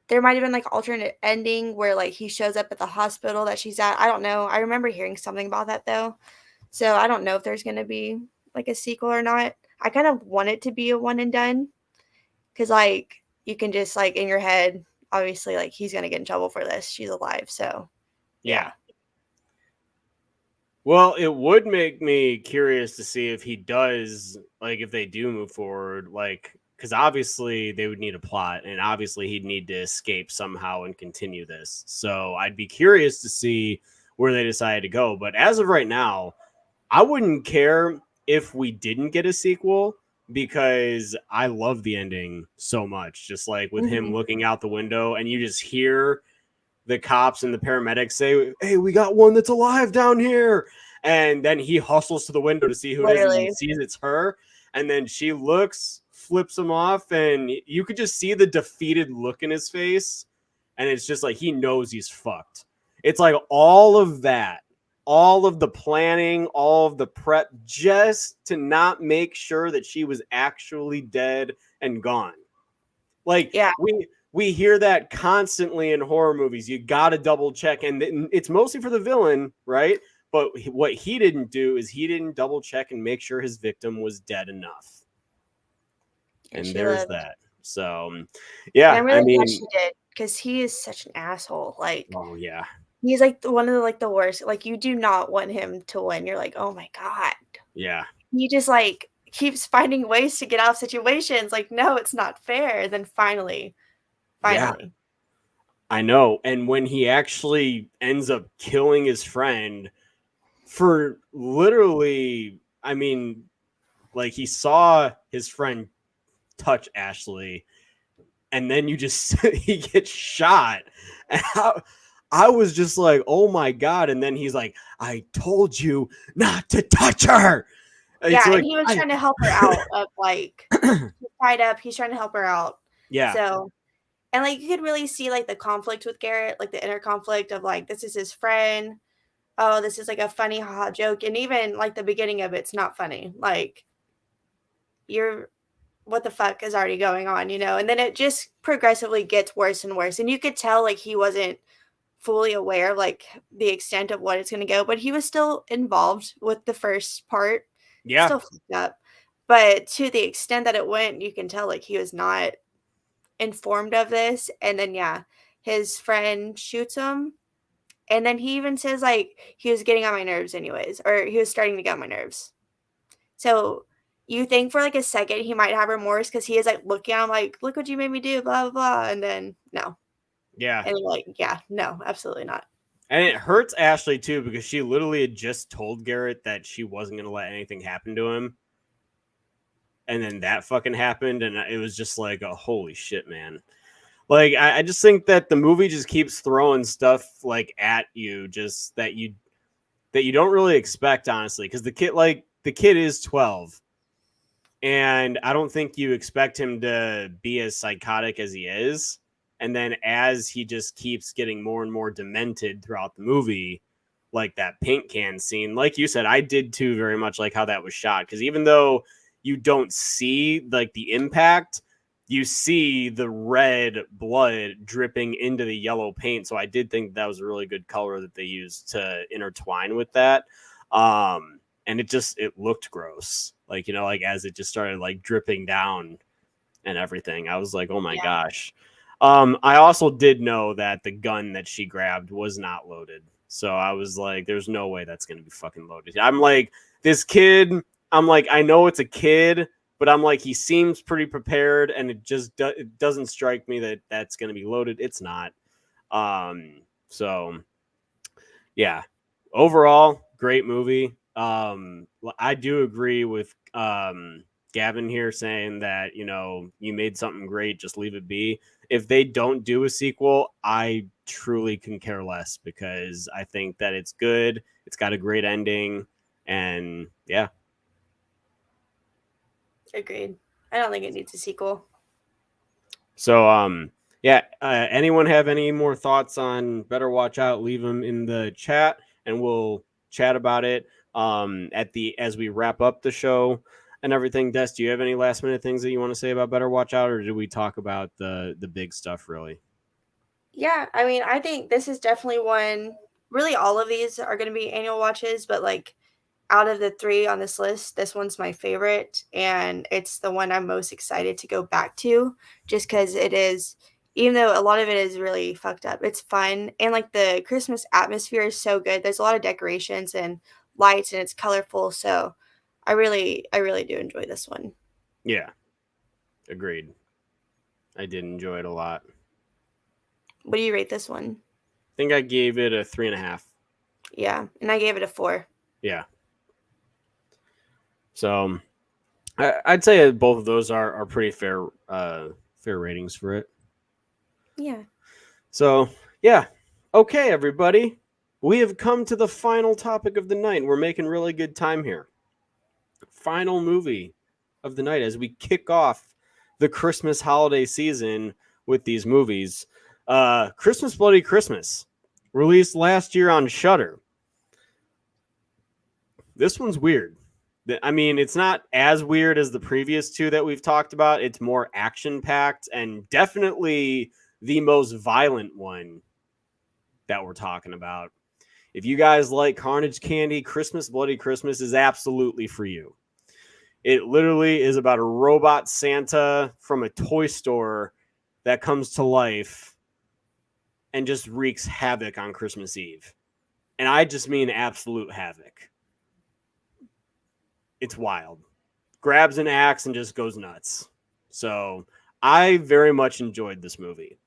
there might have been like alternate ending where like he shows up at the hospital that she's at. I don't know. I remember hearing something about that though. So I don't know if there's going to be like a sequel or not. I kind of want it to be a one and done because like you can just like in your head, obviously like he's going to get in trouble for this. She's alive. So yeah. Well, it would make me curious to see if he does, like, if they do move forward, like, because obviously they would need a plot, and obviously he'd need to escape somehow and continue this. So I'd be curious to see where they decide to go. But as of right now, I wouldn't care if we didn't get a sequel because I love the ending so much. Just like with him looking out the window and you just hear the cops and the paramedics say, "Hey, we got one that's alive down here." And then he hustles to the window to see who it is and he sees it's her. And then she looks, flips him off, and you could just see the defeated look in his face. And it's just like he knows he's fucked. It's like all of that, all of the planning, all of the prep just to not make sure that she was actually dead and gone. Like, Yeah. we hear that constantly in horror movies. You got to double check. And it's mostly for the villain, right? But what he didn't do is he didn't double check and make sure his victim was dead enough. And there's that. So, yeah. And I'm really glad she did because he is such an asshole. Like, oh, yeah. He's like one of the like the worst. Like you do not want him to win. You're like, oh my God. Yeah. He just like keeps finding ways to get out of situations. Like, no, it's not fair. And then finally. Yeah. I know. And when he actually ends up killing his friend for literally, I mean, like he saw his friend touch Ashley and then you just, he gets shot. And I was just like, oh my God. And then he's like, I told you not to touch her. Yeah, and he was trying to help her out of like tied up. He's trying to help her out. Yeah. So, and like you could really see like the conflict with Garrett, like the inner conflict of like, this is his friend. Oh, this is like a funny haha joke. And even like the beginning of it's not funny. Like what the fuck is already going on, you know? And then it just progressively gets worse and worse. And you could tell like he wasn't fully aware of like the extent of what it's going to go, but he was still involved with the first part. Yeah. Still fucked up. But to the extent that it went, you can tell like he was not informed of this. And then, yeah, his friend shoots him. And then he even says like he was getting on my nerves anyways, or he was starting to get on my nerves. So you think for like a second he might have remorse because he is like looking at him like, look what you made me do, blah, blah, blah. And then no. Yeah. And like, yeah, no, absolutely not. And it hurts Ashley too because she literally had just told Garrett that she wasn't going to let anything happen to him. And then that fucking happened. And it was just like, oh, holy shit, man. Like, I just think that the movie just keeps throwing stuff like at you just that you don't really expect, honestly. Because the kid is 12. And I don't think you expect him to be as psychotic as he is. And then as he just keeps getting more and more demented throughout the movie, like that paint can scene, like you said, I did too very much like how that was shot. Because even though you don't see like the impact, you see the red blood dripping into the yellow paint. So I did think that was a really good color that they used to intertwine with that. And it looked gross. Like, like as it just started like dripping down and everything, I was like, oh my gosh. I also did know that the gun that she grabbed was not loaded. So I was like, there's no way that's going to be fucking loaded. I'm like, this kid, I'm like, I know it's a kid, but I'm like, he seems pretty prepared, and it doesn't strike me that that's going to be loaded. It's not. So yeah, overall, great movie. I do agree with Gavin here saying that, you made something great, just leave it be. If they don't do a sequel, I truly can care less, because I think that it's good. It's got a great ending, and yeah. Agreed. I don't think it needs a sequel. So, anyone have any more thoughts on Better Watch Out? Leave them in the chat, and we'll chat about it as we wrap up the show and everything. Des, do you have any last minute things that you want to say about Better Watch Out, or did we talk about the big stuff really? Yeah, I mean, I think this is definitely one. Really, all of these are going to be annual watches, but like out of the 3 on this list, this one's my favorite, and it's the one I'm most excited to go back to, just because it is, even though a lot of it is really fucked up, it's fun, and like the Christmas atmosphere is so good. There's a lot of decorations and lights, and it's colorful, so I really do enjoy this one. Yeah, agreed. I did enjoy it a lot. What do you rate this one? I think I gave it a 3.5. Yeah, and I gave it a 4. Yeah. So I'd say both of those are pretty fair ratings for it. Yeah. So yeah. Okay, everybody. We have come to the final topic of the night. We're making really good time here. Final movie of the night as we kick off the Christmas holiday season with these movies. Christmas Bloody Christmas, released last year on Shudder. This one's weird. I mean, it's not as weird as the previous 2 that we've talked about. It's more action-packed, and definitely the most violent one that we're talking about. If you guys like Carnage Candy, Christmas Bloody Christmas is absolutely for you. It literally is about a robot Santa from a toy store that comes to life and just wreaks havoc on Christmas Eve. And I just mean absolute havoc. It's wild. Grabs an axe and just goes nuts. So I very much enjoyed this movie.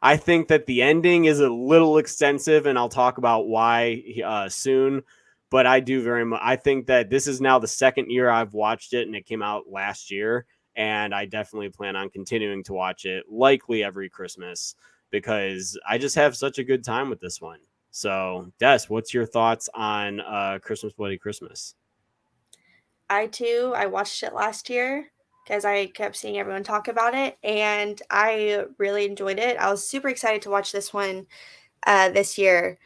I think that the ending is a little extensive, and I'll talk about why soon. But I do very much. I think that this is now the second year I've watched it, and it came out last year. And I definitely plan on continuing to watch it, likely every Christmas, because I just have such a good time with this one. So, Des, what's your thoughts on Christmas Bloody Christmas? I watched it last year because I kept seeing everyone talk about it, and I really enjoyed it. I was super excited to watch this one this year.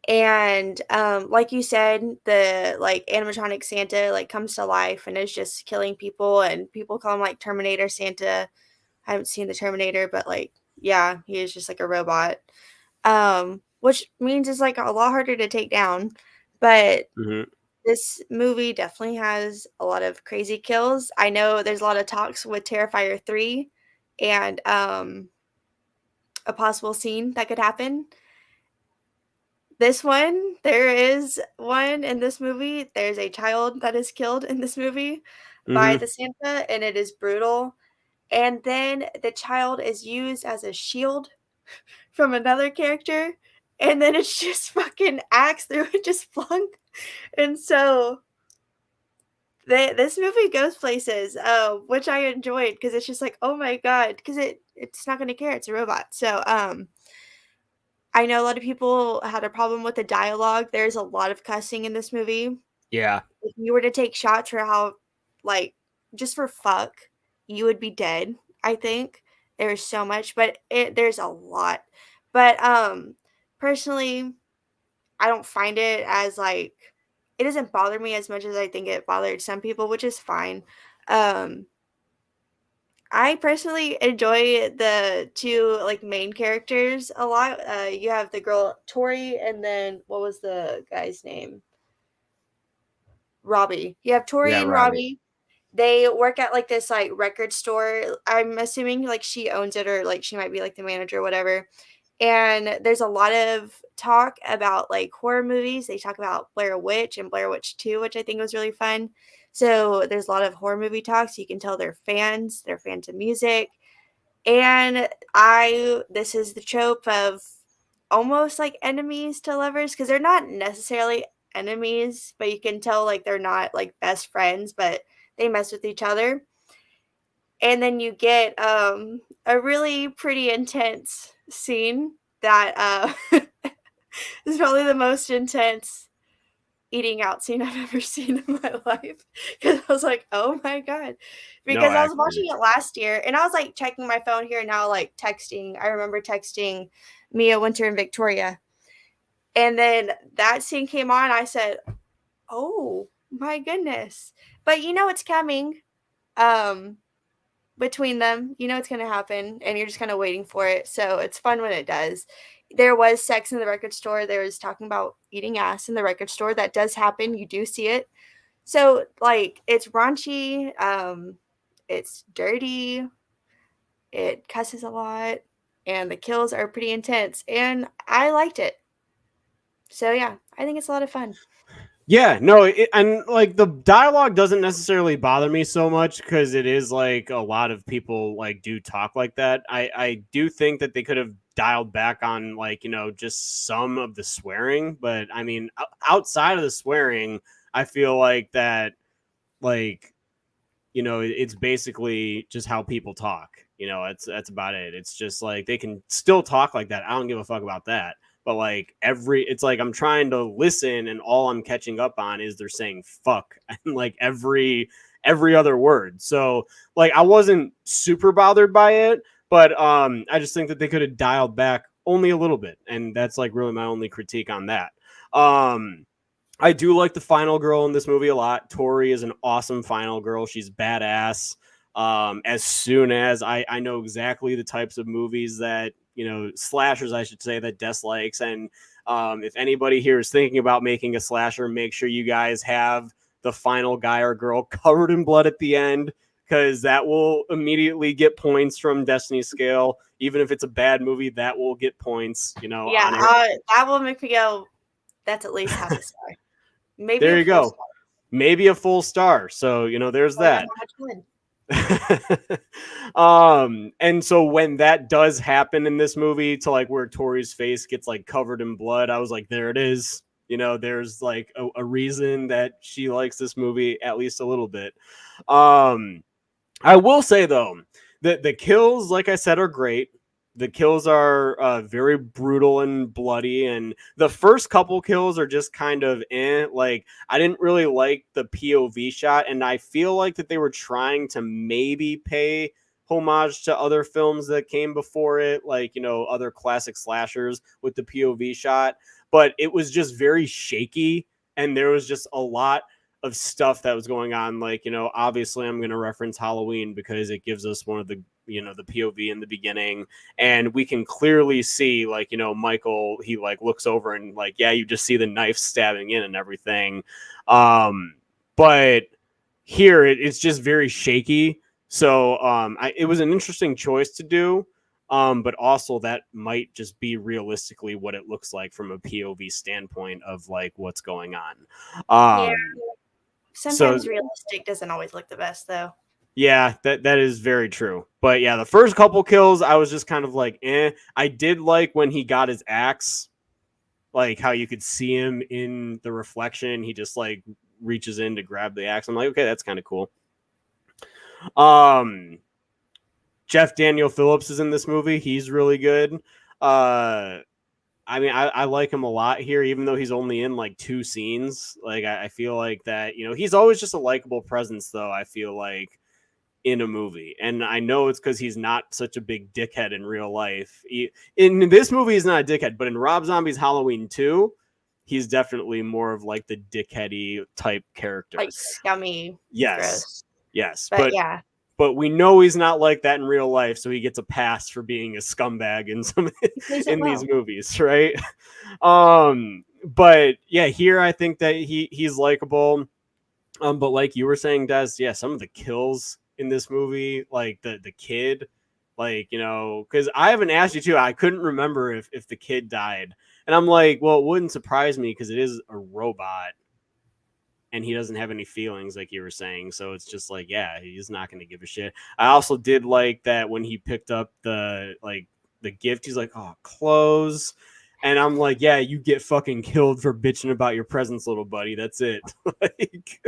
And like you said, the like animatronic Santa like comes to life and is just killing people, and people call him like Terminator Santa. I haven't seen the Terminator, but like, yeah, he is just like a robot. Which means it's like a lot harder to take down. But this movie definitely has a lot of crazy kills. I know there's a lot of talks with Terrifier 3 and a possible scene that could happen. This one, there is one in this movie. There's a child that is killed in this movie by the Santa, and it is brutal. And then the child is used as a shield from another character, and then it's just fucking axed through and just flung. And so this movie goes places, which I enjoyed because it's just like, oh my god, because it's not going to care. It's a robot. So I know a lot of people had a problem with the dialogue. There's a lot of cussing in this movie. Yeah. If you were to take shots for how, like, just for fuck, you would be dead, I think. There's so much, but there's a lot. But personally, I don't find it as like, it doesn't bother me as much as I think it bothered some people, which is fine. I I personally enjoy the two like main characters a lot. You have the girl Tori, and then what was the guy's name? Robbie. You have Tori Yeah, and Robbie. Robbie. They work at like this like record store. I'm assuming like she owns it, or like she might be like the manager or whatever. And there's a lot of talk about like horror movies. They talk about Blair Witch and Blair Witch 2, which I think was really fun. So there's a lot of horror movie talk. So you can tell they're fans. They're fans of music. And this is the trope of almost like enemies to lovers, because they're not necessarily enemies, but you can tell like they're not like best friends, but they mess with each other. And then you get a really pretty intense scene that is probably the most intense eating out scene I've ever seen in my life, because I was like, oh my god, because I was watching it last year and I was like checking my phone here now, like texting. I remember texting Mia, Winter, and Victoria, and then that scene came on. I said, oh my goodness, but you know it's coming. Between them, you know it's going to happen, and you're just kind of waiting for it. So it's fun when it does. There was sex in the record store. There was talking about eating ass in the record store. That does happen. You do see it. So like it's raunchy, it's dirty, it cusses a lot, and the kills are pretty intense, and I liked it. So yeah, I think it's a lot of fun. Yeah, no, and like the dialogue doesn't necessarily bother me so much because it is like a lot of people like do talk like that. I do think that they could have dialed back on like, you know, just some of the swearing, but I mean, outside of the swearing, I feel like that, like, you know, it's basically just how people talk. You know, that's about it. It's just like they can still talk like that. I don't give a fuck about that. But like it's like I'm trying to listen and all I'm catching up on is they're saying fuck and like every other word. So like I wasn't super bothered by it, but I just think that they could have dialed back only a little bit, and that's like really my only critique on that. I do like the final girl in this movie a lot. Tori is an awesome final girl. She's badass. As soon as I know exactly the types of movies that, you know, slashers, I should say, that Des likes. And if anybody here is thinking about making a slasher, make sure you guys have the final guy or girl covered in blood at the end, because that will immediately get points from Destiny's scale. Even if it's a bad movie, that will get points, you know. Yeah, that will make me go, that's at least half a star. Maybe There a you full go. star. Maybe a full star. So, you know, there's that. And so when that does happen in this movie, to like where Tori's face gets like covered in blood, I was like, there it is. You know, there's like a reason that she likes this movie at least a little bit. I will say though, that the kills, like I said, are great. The kills are very brutal and bloody, and the first couple kills are just kind of like I didn't really like the POV shot, and I feel like that they were trying to maybe pay homage to other films that came before it, like, you know, other classic slashers with the POV shot, but it was just very shaky, and there was just a lot of stuff that was going on. Like, you know, obviously I'm going to reference Halloween because it gives us one of the, you know, the POV in the beginning, and we can clearly see, like, you know, Michael, he like looks over and like, yeah, you just see the knife stabbing in and everything. But here it's just very shaky. So it was an interesting choice to do. But also that might just be realistically what it looks like from a POV standpoint of like what's going on. Yeah. Sometimes realistic doesn't always look the best, though. Yeah, that is very true. But yeah, the first couple kills, I was just kind of like, eh. I did like when he got his axe, like how you could see him in the reflection. He just like reaches in to grab the axe. I'm like, okay, that's kind of cool. Jeff Daniel Phillips is in this movie. He's really good. I mean, I like him a lot here, even though he's only in like 2 scenes. Like, I feel like that, you know, he's always just a likable presence, though, I feel like, in a movie. And I know it's because he's not such a big dickhead in real life. In this movie, he's not a dickhead, but in Rob Zombie's Halloween 2, he's definitely more of like the dickheady type character. Like scummy. Yes. Gross. Yes. But yeah. but we know he's not like that in real life, so he gets a pass for being a scumbag in these movies, right? But yeah, here I think that he's likable. But like you were saying, Des, yeah, some of the kills in this movie, like the kid, like, you know, because I haven't asked you too. I couldn't remember if the kid died, and I'm like, well, it wouldn't surprise me because it is a robot, and he doesn't have any feelings, like you were saying. So it's just like, yeah, he's not going to give a shit. I also did like that when he picked up the gift, he's like, oh, clothes. And I'm like, yeah, you get fucking killed for bitching about your presents, little buddy. That's it. Like,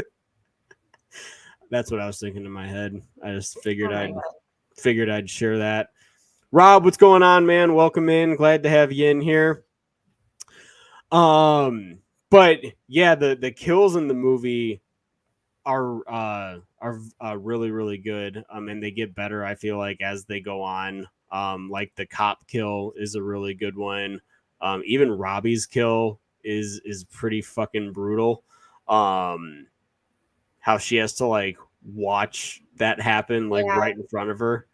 that's what I was thinking in my head. I just figured I'd share that. Rob, what's going on, man? Welcome in. Glad to have you in here. But yeah, the kills in the movie are really, really good. And they get better, I feel like, as they go on. Like the cop kill is a really good one. Even Robbie's kill is pretty fucking brutal. How she has to like watch that happen like right in front of her.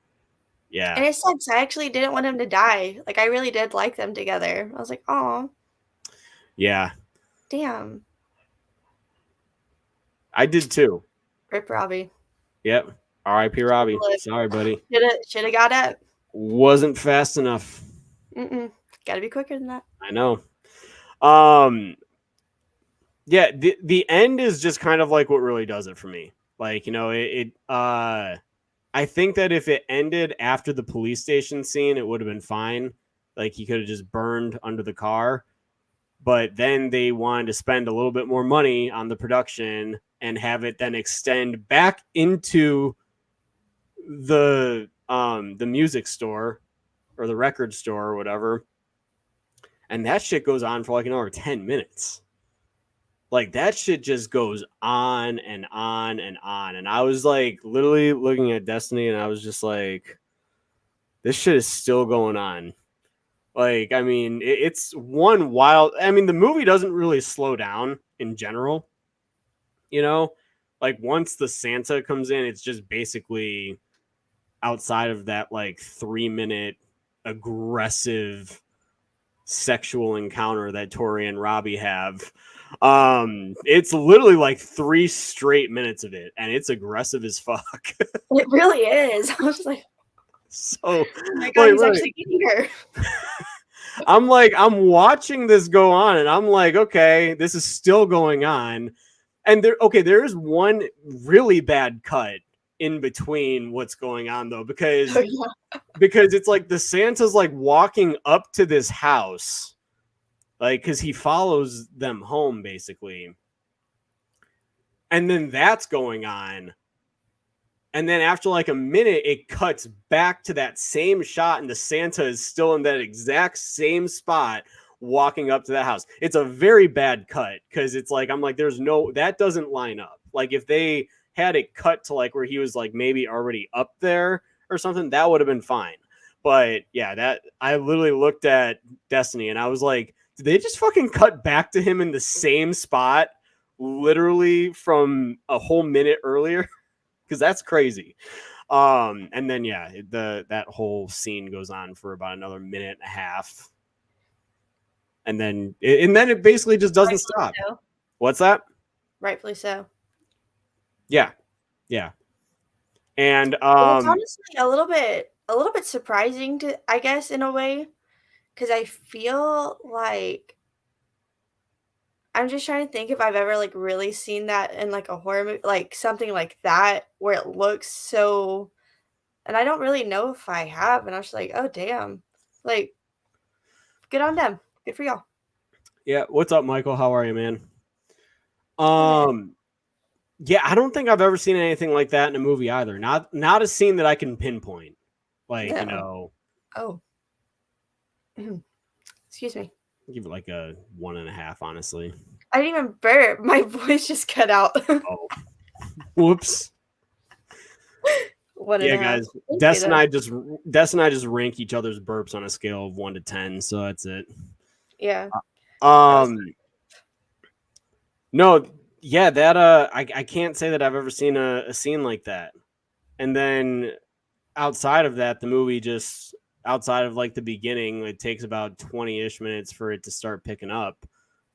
Yeah. And it sucks. I actually didn't want him to die. Like, I really did like them together. I was like, oh. Yeah. Damn. I did too. Rip Robbie. Yep. R.I.P. Robbie. Sorry, buddy. Should have got up. Wasn't fast enough. Gotta be quicker than that. I know. Yeah, the end is just kind of like what really does it for me. Like, you know, I think that if it ended after the police station scene, it would have been fine. Like, he could have just burned under the car. But then they wanted to spend a little bit more money on the production and have it then extend back into the music store or the record store or whatever. And that shit goes on for like another 10 minutes. Like, that shit just goes on and on and on. And I was like literally looking at Destiny and I was just like, this shit is still going on. Like, I mean, it's one wild. I mean, the movie doesn't really slow down in general. You know, like once the Santa comes in, it's just basically outside of that like 3-minute aggressive sexual encounter that Tori and Robbie have. It's literally like 3 straight minutes of it, and it's aggressive as fuck. It really is. I was just like, so, oh my God, he's actually eating her. I'm watching this go on, and I'm like, okay, this is still going on. And there is one really bad cut in between what's going on though, because it's like the Santa's like walking up to this house, like, because he follows them home basically, and then that's going on. And then after like a minute, it cuts back to that same shot, and the Santa is still in that exact same spot walking up to that house. It's a very bad cut because it's like, I'm like, that doesn't line up. Like, if they had it cut to like where he was like maybe already up there or something, that would have been fine. But yeah, that I literally looked at Destiny and I was like, did they just fucking cut back to him in the same spot literally from a whole minute earlier? Because that's crazy. And then yeah, that whole scene goes on for about another minute and a half, and then it basically just doesn't stop. So. What's that? Rightfully so. Yeah. And it's honestly a little bit surprising to, I guess, in a way, because I feel like I'm just trying to think if I've ever like really seen that in like a horror movie, like something like that where it looks so, and I don't really know if I have, and I was just like, oh damn, like, good on them, good for y'all. Yeah, what's up, Michael? How are you, man? Yeah, I don't think I've ever seen anything like that in a movie either. Not a scene that I can pinpoint. Like, you know. Oh. Excuse me. Give it like a 1.5, honestly. I didn't even burp. My voice just cut out. Oh. Whoops. Yeah, guys. Des and I just rank each other's burps on a scale of 1 to 10, so that's it. Yeah. No, yeah, that I can't say that I've ever seen a scene like that. And then outside of that, the movie just outside of like the beginning, it takes about 20-ish minutes for it to start picking up.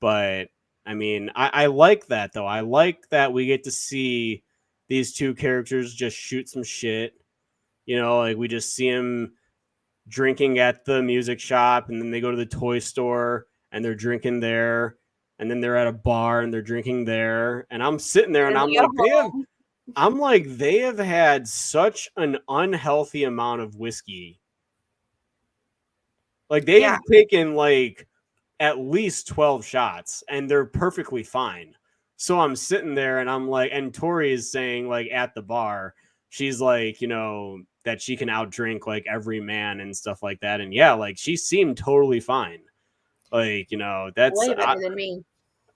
But I mean, I like that though. I like that we get to see these two characters just shoot some shit. Like we just see them drinking at the music shop, and then they go to the toy store and they're drinking there, and then they're at a bar and they're drinking there. And I'm sitting there and And I'm they go like, damn. home. I'm like, they have had such an unhealthy amount of whiskey. Like they've Yeah. taken like at least 12 shots and they're perfectly fine. So I'm sitting there and I'm like, and Tori is saying like at the bar, she's like, that she can outdrink like every man and stuff like that. And yeah, like she seemed totally fine. Like, that's Way better than me.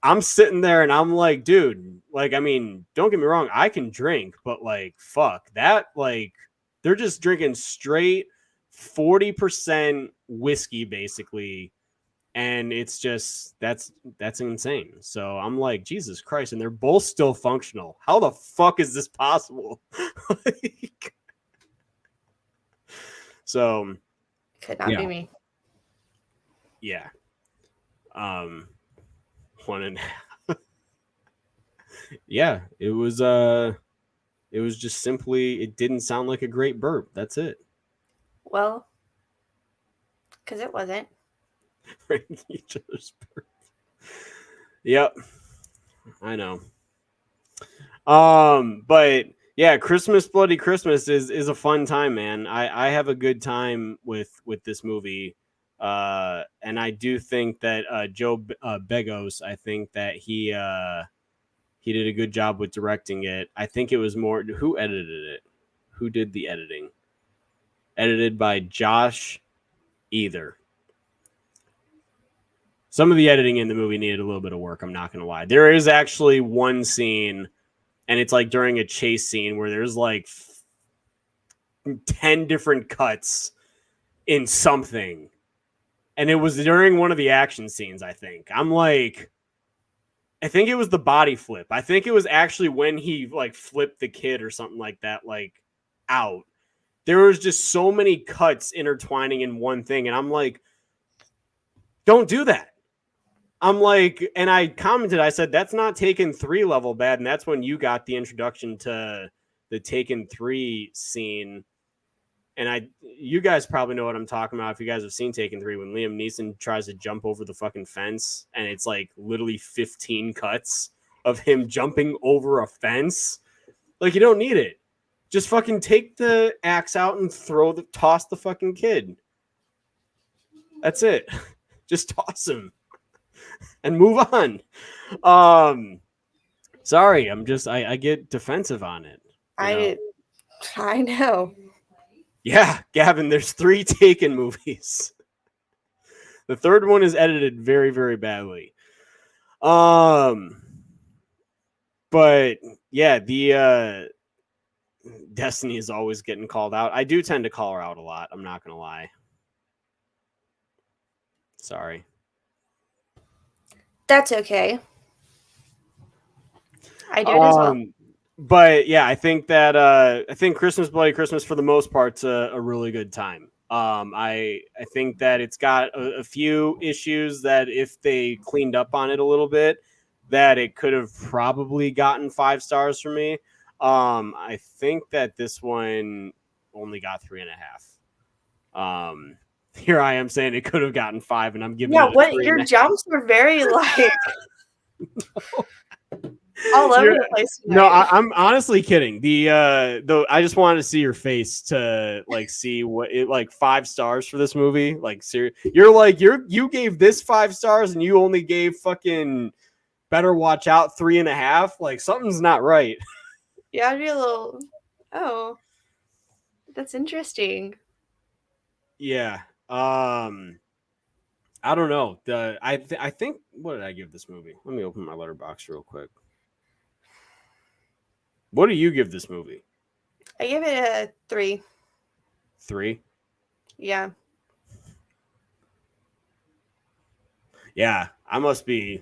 I'm sitting there and I'm like, dude, like, I mean, don't get me wrong, I can drink, but like, fuck that. Like, they're just drinking straight 40% whiskey, basically. And it's just, that's insane. So I'm like, Jesus Christ. And they're both still functional. How the fuck is this possible? Like, so, Could not be me. yeah. One and yeah, it was just simply, it didn't sound like a great burp. That's it. Well, because it wasn't. Each other's burp. Yep, I know. But yeah, Christmas Bloody Christmas is a fun time, man. I have a good time with this movie. And I do think that Joe Begos, I think that he did a good job with directing it. I think it was more who edited it. Who did the editing? Edited by Josh Either. Some of the editing in the movie needed a little bit of work, I'm not going to lie. There is actually one scene, and it's like during a chase scene where there's like 10 different cuts in something. And it was during one of the action scenes, I think. I'm like, I think it was the body flip. I think it was actually when he like flipped the kid or something like that, like out. There was just so many cuts intertwining in one thing. And I'm like, don't do that. I'm like, and I commented, I said, that's not Taken 3 level bad. And that's when you got the introduction to the Taken 3 scene. And you guys probably know what I'm talking about if you guys have seen Taken 3, when Liam Neeson tries to jump over the fucking fence and it's like literally 15 cuts of him jumping over a fence. Like, you don't need it. Just fucking take the axe out and toss the fucking kid. That's it. Just toss him and move on. Sorry, I get defensive on it. I know. Yeah, Gavin, there's 3 Taken movies. The third one is edited very, very badly. But yeah, the Destiny is always getting called out. I do tend to call her out a lot. I'm not going to lie. Sorry. That's okay. I do it as well. But yeah, I think that I think Christmas Bloody Christmas for the most part's a really good time. I think that it's got a few issues that if they cleaned up on it a little bit, that it could have probably gotten 5 stars for me. I think that this one only got 3.5. Here I am saying it could have gotten 5, and I'm giving it a what 3.5. your jumps were very like all over the place tonight. No, I'm honestly kidding. The I just wanted to see your face to like see what it like 5 stars for this movie. Like, you're like you gave this 5 stars and you only gave fucking Better Watch Out 3.5. Like, something's not right. Yeah, I'd be a little. Oh, that's interesting. Yeah. I don't know. I think, what did I give this movie? Let me open my letterbox real quick. What do you give this movie? I give it a 3. 3? Yeah. Yeah, I must be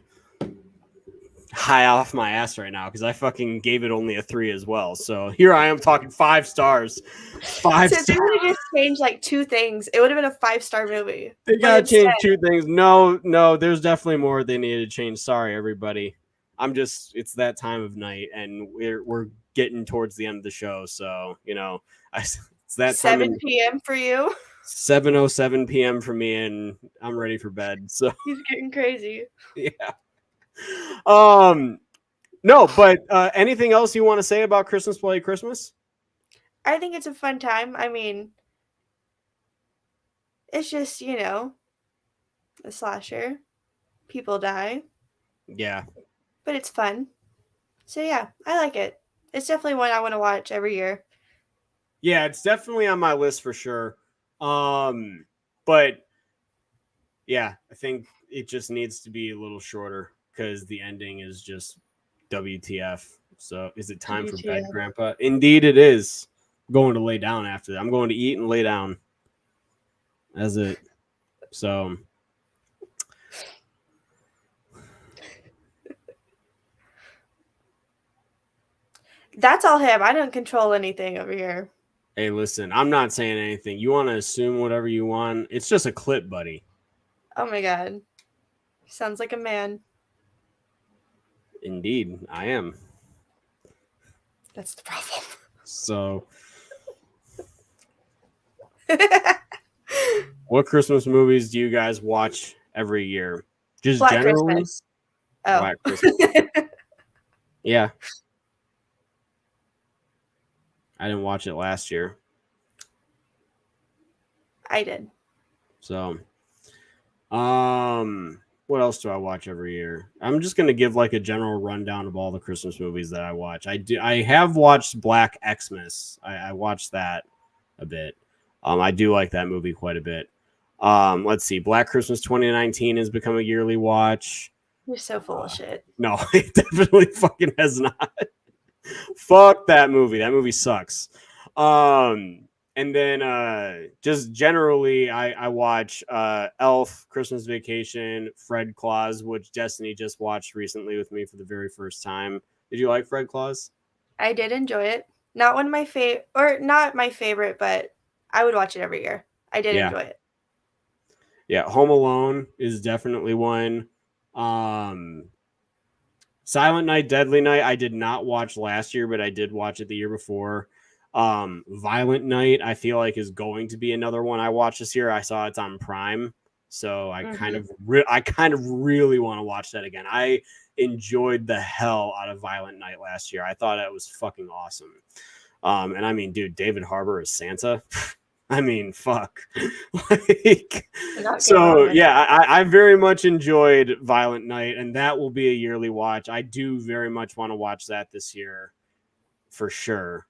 high off my ass right now because I fucking gave it only a 3 as well. So here I am talking 5 stars. 5 So if they stars. would have just changed like 2 things, it would have been a 5-star movie. They But gotta change instead- 2 things. No, there's definitely more they needed to change. Sorry, everybody. It's that time of night, and we're getting towards the end of the show, so it's that time. 7 p.m. for you. 7:07 p.m. for me, and I'm ready for bed. So He's getting crazy. yeah. No, but anything else you want to say about Christmas Bloody Christmas? I think it's a fun time. I mean, it's just, a slasher. People die, Yeah. but it's fun. So yeah, I like it. It's definitely one I want to watch every year. Yeah, it's definitely on my list for sure. But yeah, I think it just needs to be a little shorter because the ending is just WTF. So is it time for bed, WTF. Grandpa? Indeed it is. I'm going to lay down after that. I'm going to eat and lay down. That's it. So That's all him. I don't control anything over here. hey, listen, I'm not saying anything. You want to assume whatever you want. It's just a clip, buddy. Oh my god. Sounds like a man. Indeed, I am. That's the problem. So what Christmas movies do you guys watch every year? Just Black generally? Christmas. Oh. Black Christmas. Yeah. I didn't watch it last year. I did. So what else do I watch every year? I'm just gonna give like a general rundown of all the Christmas movies that I watch. I have watched Black Xmas. I watched that a bit. I do like that movie quite a bit. Let's see. Black Christmas 2019 has become a yearly watch. You're so full of shit. No, it definitely fucking has not. Fuck that movie. That movie sucks. And then just generally I watch Elf, Christmas Vacation, Fred Claus, which Destiny just watched recently with me for the very first time. Did you like Fred Claus? I did enjoy it. Not one of my favorite, or not my favorite, but I would watch it every year. I did enjoy it. Yeah, Home Alone is definitely one. Silent Night, Deadly Night, I did not watch last year, but I did watch it the year before. Violent Night, I feel like is going to be another one I watch this year. I saw it's on Prime, so I kind of really want to watch that again. I enjoyed the hell out of Violent Night last year. I thought it was fucking awesome. And I mean, dude, David Harbour is Santa. I mean, fuck. So yeah, I very much enjoyed Violent Night, and that will be a yearly watch. I do very much want to watch that this year, for sure.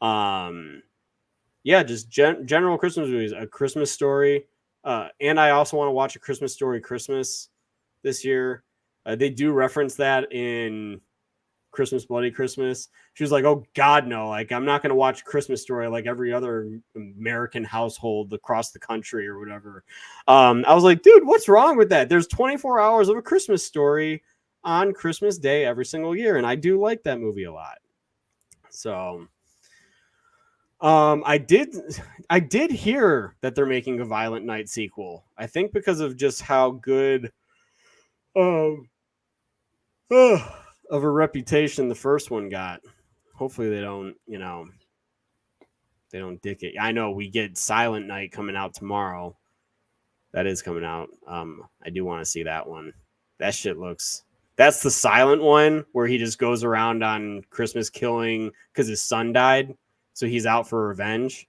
Yeah, just general Christmas movies, A Christmas Story, and I also want to watch A Christmas Story Christmas this year. They do reference that in Christmas Bloody Christmas. She was like, oh god no, like I'm not going to watch Christmas Story like every other American household across the country or whatever. I was like, dude, what's wrong with that? There's 24 hours of A Christmas Story on Christmas Day every single year, and I do like that movie a lot. So I did hear that they're making a Violent Night sequel. I think because of just how good of a reputation the first one got. Hopefully they don't, they don't dick it. I know we get Silent Night coming out tomorrow. That is coming out. I do want to see that one. That shit looks... That's the silent one where he just goes around on Christmas killing because his son died. So he's out for revenge.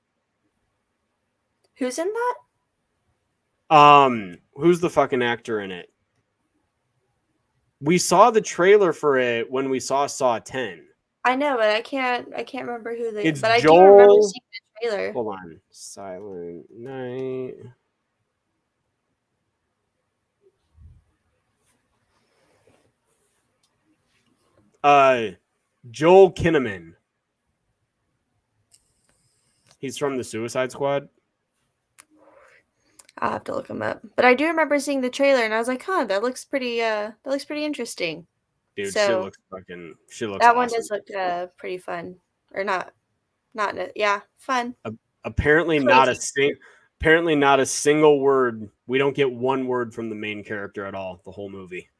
Who's in that? Who's the fucking actor in it? We saw the trailer for it when we saw 10. I know, but I can't remember who they. It's but I Joel... do remember seeing the trailer. Hold on, Silent Night. Joel Kinnaman. He's from the Suicide Squad. I'll have to look him up. But I do remember seeing the trailer, and I was like, "Huh, that looks pretty interesting." Dude, So she looks that one awesome. does look pretty fun, or not fun. Apparently not a single word. We don't get one word from the main character at all the whole movie.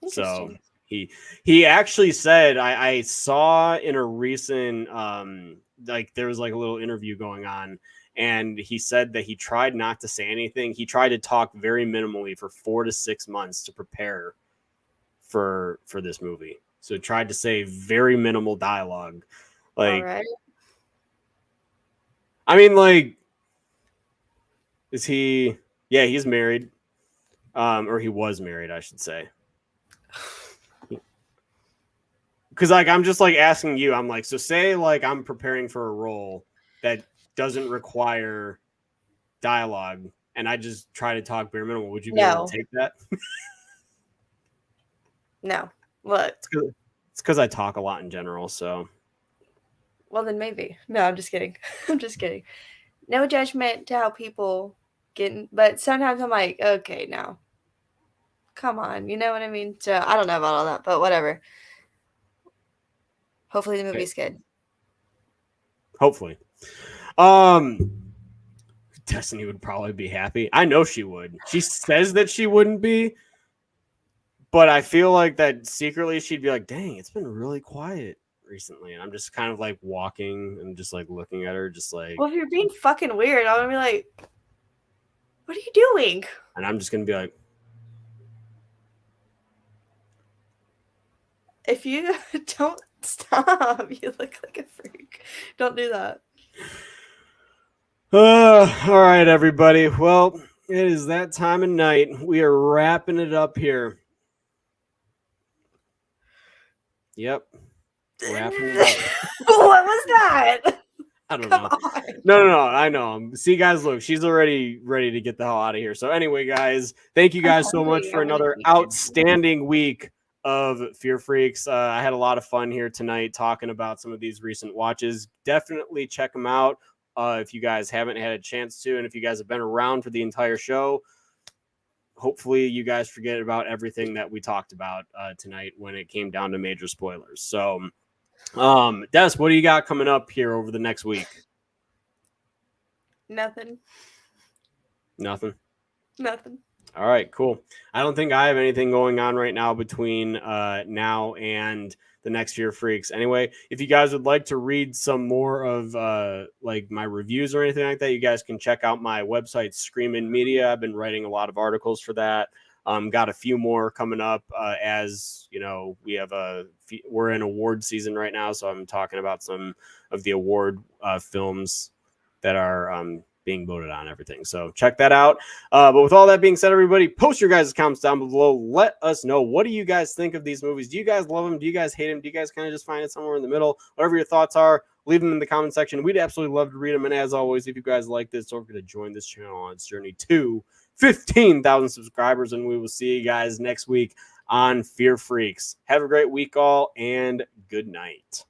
So Interesting. he actually said, I saw in a recent like there was like a little interview going on, and he said that he tried not to say anything. He tried to talk very minimally for 4 to 6 months to prepare for this movie. So tried to say very minimal dialogue. Like, All right. I mean, like, is he? Yeah, he's married, or he was married, I should say. Because like I'm just like asking you, I'm like, so say like I'm preparing for a role that doesn't require dialogue, and I just try to talk bare minimal. Would you be able No. to take that? No. Look. It's because I talk a lot in general. So Well, then maybe. No, I'm just kidding. I'm just kidding. No judgment to how people get, but sometimes I'm like, okay, now, come on, you know what I mean? So I don't know about all that, but whatever. Hopefully the movie's good. hopefully, Destiny would probably be happy. I know she would. She says that she wouldn't be, but I feel like that secretly she'd be like, dang, it's been really quiet recently. And I'm just kind of like walking and just like looking at her, just like, Well, if you're being fucking weird, I'm gonna be like, what are you doing? and I'm just gonna be like, If you don't stop, you look like a freak. Don't do that. all right, everybody. Well, it is that time of night. We are wrapping it up here. Yep. Wrapping it up. What was that? I don't Come know. on. No. I know. See, guys, look, she's already ready to get the hell out of here. So, anyway, guys, thank you guys so much for another outstanding week of Fear Freaks. I had a lot of fun here tonight talking about some of these recent watches. Definitely check them out if you guys haven't had a chance to. And if you guys have been around for the entire show, hopefully you guys forget about everything that we talked about tonight when it came down to major spoilers. So, Des, what do you got coming up here over the next week? Nothing. All right, cool. I don't think I have anything going on right now between now and the next Fear Freaks. Anyway, if you guys would like to read some more of like my reviews or anything like that, you guys can check out my website, Screamin' Media. I've been writing a lot of articles for that. Got a few more coming up as you know, we're in award season right now, so I'm talking about some of the award films that are being voted on, everything. So check that out. But with all that being said, everybody, post your guys' comments down below. Let us know, what do you guys think of these movies? Do you guys love them? Do you guys hate them? Do you guys kind of just find it somewhere in the middle? Whatever your thoughts are, leave them in the comment section. We'd absolutely love to read them. And as always, if you guys like this, don't forget to join this channel on its journey to 15,000 subscribers, and we will see you guys next week on Fear Freaks. Have a great week all, and good night.